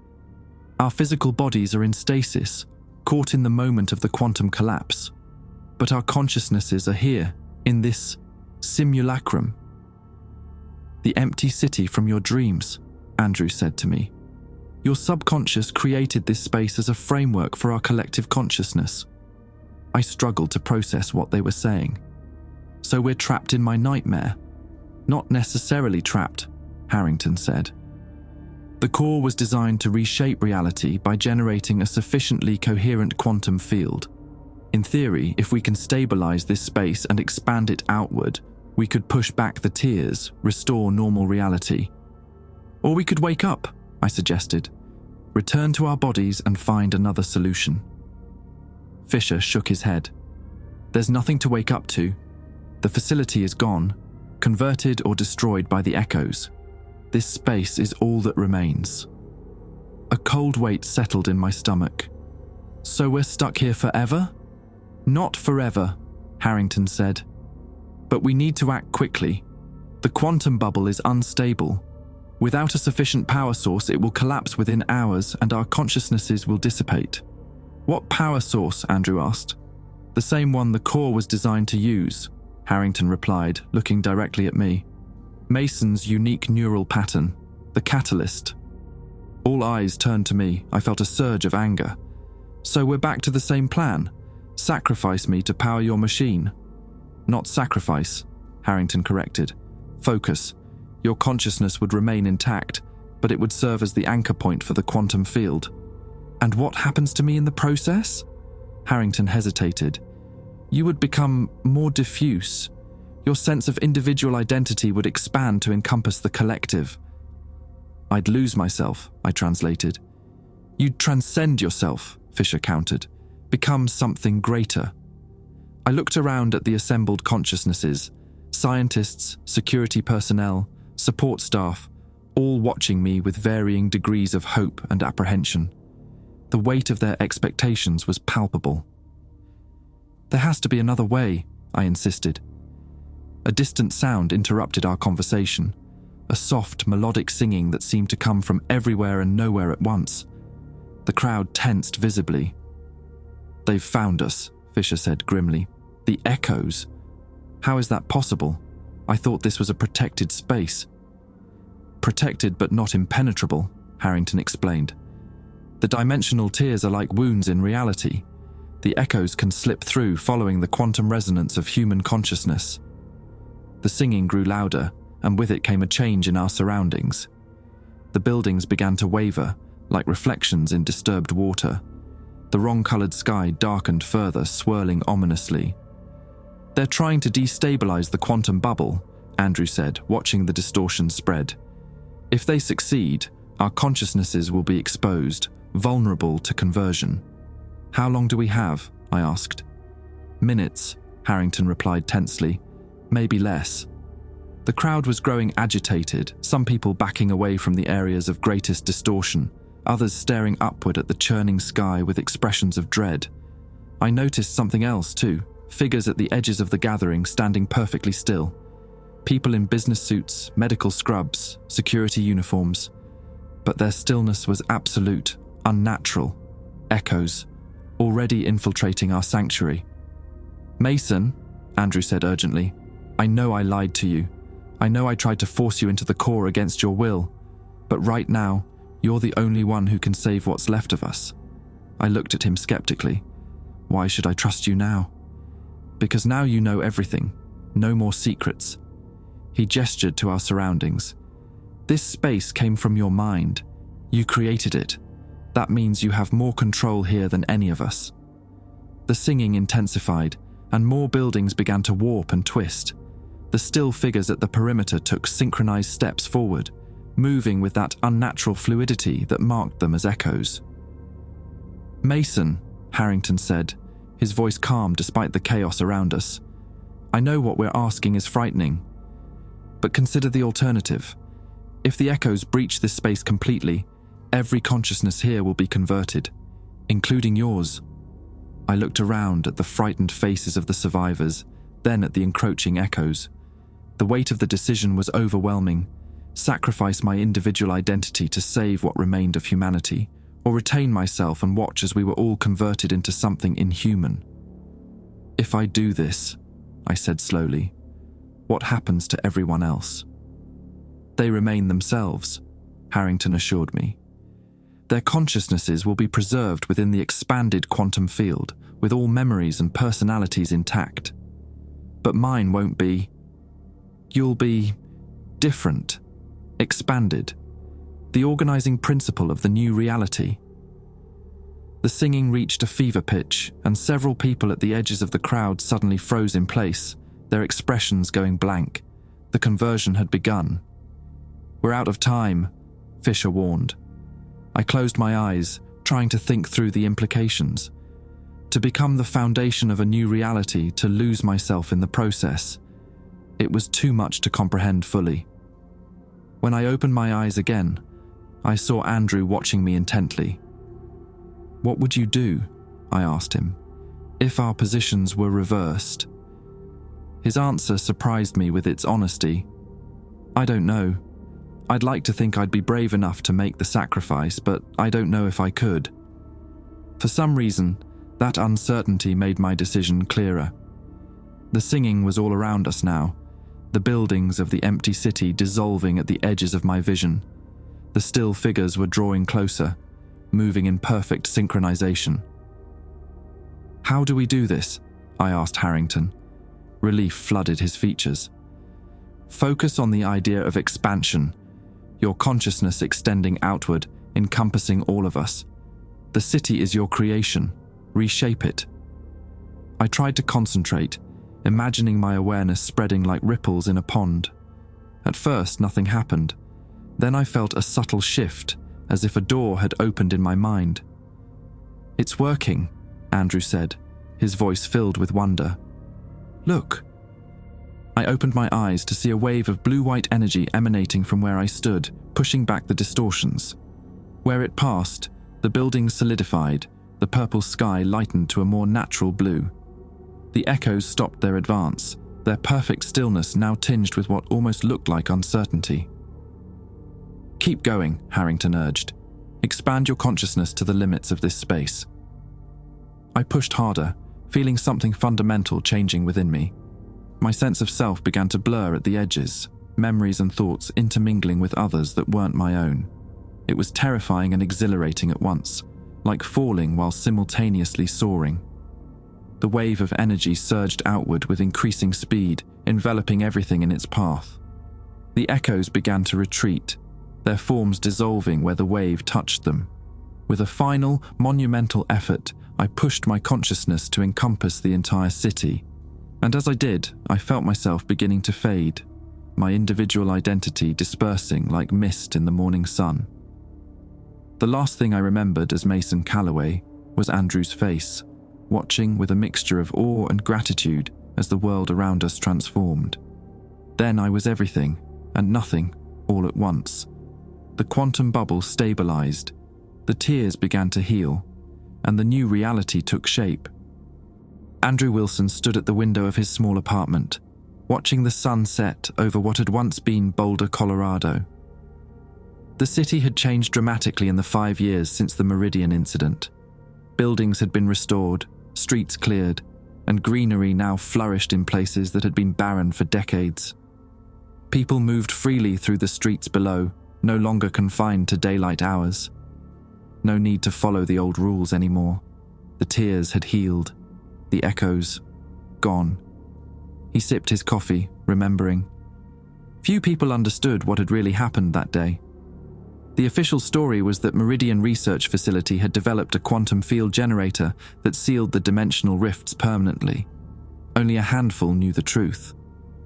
Our physical bodies are in stasis, caught in the moment of the quantum collapse. But our consciousnesses are here, in this simulacrum. The empty city from your dreams, Andrew said to me. Your subconscious created this space as a framework for our collective consciousness. I struggled to process what they were saying. So we're trapped in my nightmare. Not necessarily trapped, Harrington said. The core was designed to reshape reality by generating a sufficiently coherent quantum field. In theory, if we can stabilize this space and expand it outward, we could push back the tiers, restore normal reality. Or we could wake up, I suggested. Return to our bodies and find another solution. Fisher shook his head. There's nothing to wake up to. The facility is gone, converted or destroyed by the echoes. This space is all that remains. A cold weight settled in my stomach. So we're stuck here forever? Not forever, Harrington said. But we need to act quickly. The quantum bubble is unstable. Without a sufficient power source, it will collapse within hours and our consciousnesses will dissipate. What power source? Andrew asked. The same one the core was designed to use, Harrington replied, looking directly at me. Mason's unique neural pattern, the catalyst. All eyes turned to me. I felt a surge of anger. So we're back to the same plan. Sacrifice me to power your machine. Not sacrifice, Harrington corrected. Focus. Your consciousness would remain intact, but it would serve as the anchor point for the quantum field. And what happens to me in the process? Harrington hesitated. You would become more diffuse. Your sense of individual identity would expand to encompass the collective. I'd lose myself, I translated. You'd transcend yourself, Fisher countered. Become something greater. I looked around at the assembled consciousnesses, scientists, security personnel, support staff, all watching me with varying degrees of hope and apprehension. The weight of their expectations was palpable. There has to be another way, I insisted. A distant sound interrupted our conversation, a soft, melodic singing that seemed to come from everywhere and nowhere at once. The crowd tensed visibly. They've found us, Fisher said grimly. The echoes? How is that possible? I thought this was a protected space. Protected but not impenetrable, Harrington explained. The dimensional tiers are like wounds in reality. The echoes can slip through following the quantum resonance of human consciousness. The singing grew louder, and with it came a change in our surroundings. The buildings began to waver, like reflections in disturbed water. The wrong-colored sky darkened further, swirling ominously. "They're trying to destabilize the quantum bubble," Andrew said, watching the distortion spread. "If they succeed, our consciousnesses will be exposed, vulnerable to conversion." "How long do we have?" I asked. "Minutes," Harrington replied tensely. "Maybe less." The crowd was growing agitated, some people backing away from the areas of greatest distortion, others staring upward at the churning sky with expressions of dread. I noticed something else too, figures at the edges of the gathering standing perfectly still. People in business suits, medical scrubs, security uniforms. But their stillness was absolute, unnatural. Echoes, already infiltrating our sanctuary. "Mason," Andrew said urgently, "I know I lied to you. I know I tried to force you into the core against your will. But right now, you're the only one who can save what's left of us." I looked at him skeptically. "Why should I trust you now?" "Because now you know everything. No more secrets." He gestured to our surroundings. "This space came from your mind. You created it. That means you have more control here than any of us." The singing intensified, and more buildings began to warp and twist. The still figures at the perimeter took synchronized steps forward, moving with that unnatural fluidity that marked them as echoes. "Mason," Harrington said, his voice calm despite the chaos around us. "I know what we're asking is frightening. But consider the alternative. If the echoes breach this space completely, every consciousness here will be converted, including yours." I looked around at the frightened faces of the survivors, then at the encroaching echoes. The weight of the decision was overwhelming. Sacrifice my individual identity to save what remained of humanity, or retain myself and watch as we were all converted into something inhuman. "If I do this," I said slowly, "what happens to everyone else?" "They remain themselves," Harrington assured me. "Their consciousnesses will be preserved within the expanded quantum field, with all memories and personalities intact. But mine won't be. You'll be different, expanded, the organizing principle of the new reality." The singing reached a fever pitch, and several people at the edges of the crowd suddenly froze in place, their expressions going blank. The conversion had begun. "We're out of time," Fisher warned. I closed my eyes, trying to think through the implications. To become the foundation of a new reality, to lose myself in the process. It was too much to comprehend fully. When I opened my eyes again, I saw Andrew watching me intently. "What would you do?" I asked him, "if our positions were reversed?" His answer surprised me with its honesty. "I don't know. I'd like to think I'd be brave enough to make the sacrifice, but I don't know if I could." For some reason, that uncertainty made my decision clearer. The singing was all around us now, the buildings of the empty city dissolving at the edges of my vision. The still figures were drawing closer, moving in perfect synchronization. "How do we do this?" I asked Harrington. Relief flooded his features. "Focus on the idea of expansion, your consciousness extending outward, encompassing all of us. The city is your creation. Reshape it." I tried to concentrate, imagining my awareness spreading like ripples in a pond. At first, nothing happened. Then I felt a subtle shift, as if a door had opened in my mind. "It's working," Andrew said, his voice filled with wonder. "Look." I opened my eyes to see a wave of blue-white energy emanating from where I stood, pushing back the distortions. Where it passed, the buildings solidified, the purple sky lightened to a more natural blue. The echoes stopped their advance, their perfect stillness now tinged with what almost looked like uncertainty. "Keep going," Harrington urged. "Expand your consciousness to the limits of this space." I pushed harder, feeling something fundamental changing within me. My sense of self began to blur at the edges. memories and thoughts intermingling with others that weren't my own. It was terrifying and exhilarating at once, like falling while simultaneously soaring. The wave of energy surged outward with increasing speed, enveloping everything in its path. The echoes began to retreat, their forms dissolving where the wave touched them. With a final, monumental effort, I pushed my consciousness to encompass the entire city. And as I did, I felt myself beginning to fade, my individual identity dispersing like mist in the morning sun. The last thing I remembered as Mason Calloway was Andrew's face, watching with a mixture of awe and gratitude as the world around us transformed. Then I was everything and nothing all at once. The quantum bubble stabilized, the tears began to heal, and the new reality took shape. Andrew Wilson stood at the window of his small apartment, watching the sun set over what had once been Boulder, Colorado. The city had changed dramatically in the 5 years since the Meridian incident. Buildings had been restored, streets cleared, and greenery now flourished in places that had been barren for decades. People moved freely through the streets below, no longer confined to daylight hours. No need to follow the old rules anymore. The tears had healed, the echoes gone. He sipped his coffee, remembering. Few people understood what had really happened that day. The official story was that Meridian Research Facility had developed a quantum field generator that sealed the dimensional rifts permanently. Only a handful knew the truth,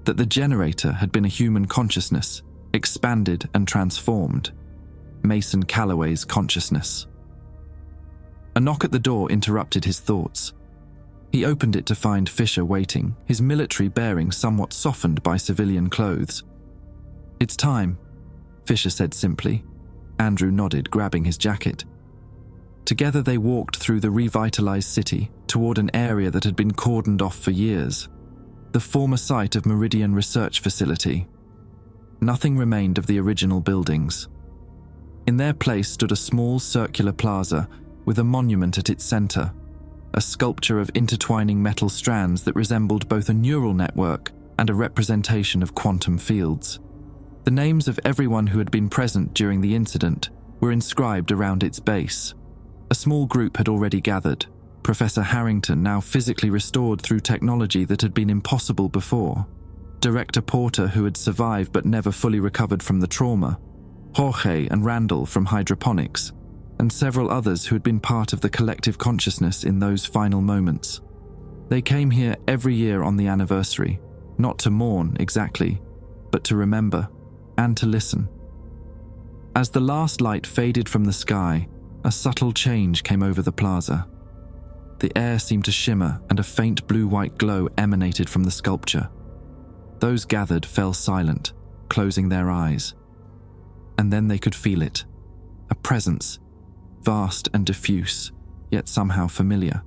that the generator had been a human consciousness, expanded and transformed. Mason Calloway's consciousness. A knock at the door interrupted his thoughts. He opened it to find Fisher waiting, his military bearing somewhat softened by civilian clothes. "It's time," Fisher said simply. Andrew nodded, grabbing his jacket. Together they walked through the revitalized city toward an area that had been cordoned off for years, the former site of Meridian Research Facility. Nothing remained of the original buildings. In their place stood a small circular plaza with a monument at its center, a sculpture of intertwining metal strands that resembled both a neural network and a representation of quantum fields. The names of everyone who had been present during the incident were inscribed around its base. A small group had already gathered, Professor Harrington now physically restored through technology that had been impossible before, Director Porter who had survived but never fully recovered from the trauma, Jorge and Randall from Hydroponics, and several others who had been part of the collective consciousness in those final moments. They came here every year on the anniversary, not to mourn exactly, but to remember and to listen. As the last light faded from the sky, a subtle change came over the plaza. The air seemed to shimmer and a faint blue-white glow emanated from the sculpture. Those gathered fell silent, closing their eyes. And then they could feel it, a presence, vast and diffuse, yet somehow familiar.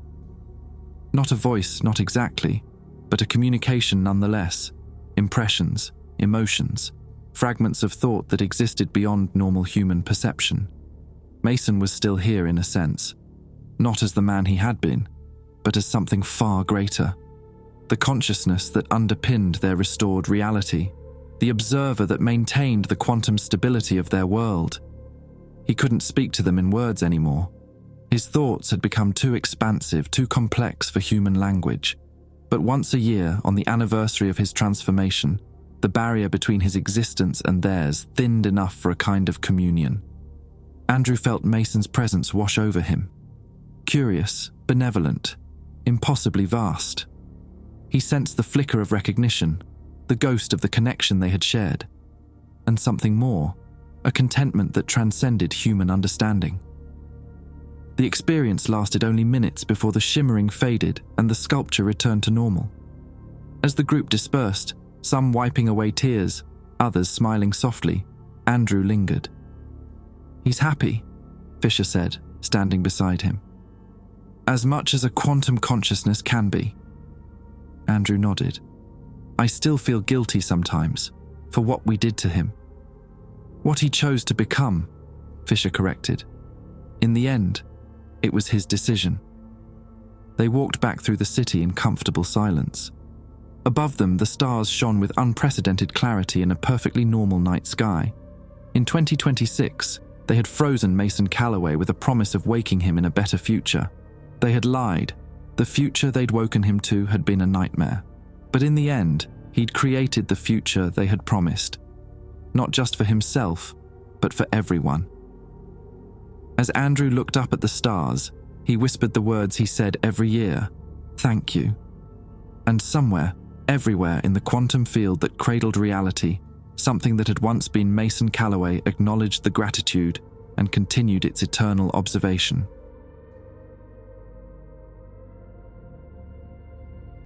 Not a voice, not exactly, but a communication nonetheless, impressions, emotions, fragments of thought that existed beyond normal human perception. Mason was still here in a sense, not as the man he had been, but as something far greater. The consciousness that underpinned their restored reality, the observer that maintained the quantum stability of their world. He couldn't speak to them in words anymore. His thoughts had become too expansive, too complex for human language. But once a year, on the anniversary of his transformation, the barrier between his existence and theirs thinned enough for a kind of communion. Andrew felt Mason's presence wash over him. Curious, benevolent, impossibly vast. He sensed the flicker of recognition, the ghost of the connection they had shared, and something more, a contentment that transcended human understanding. The experience lasted only minutes before the shimmering faded and the sculpture returned to normal. As the group dispersed, some wiping away tears, others smiling softly, Andrew lingered. "He's happy," Fisher said, standing beside him. "As much as a quantum consciousness can be." Andrew nodded. "I still feel guilty sometimes for what we did to him." "What he chose to become," Fisher corrected. "In the end, it was his decision." They walked back through the city in comfortable silence. Above them, the stars shone with unprecedented clarity in a perfectly normal night sky. In 2026, they had frozen Mason Calloway with a promise of waking him in a better future. They had lied. The future they'd woken him to had been a nightmare. But in the end, he'd created the future they had promised. Not just for himself, but for everyone. As Andrew looked up at the stars, he whispered the words he said every year, "Thank you." And somewhere, everywhere in the quantum field that cradled reality, something that had once been Mason Calloway acknowledged the gratitude and continued its eternal observation.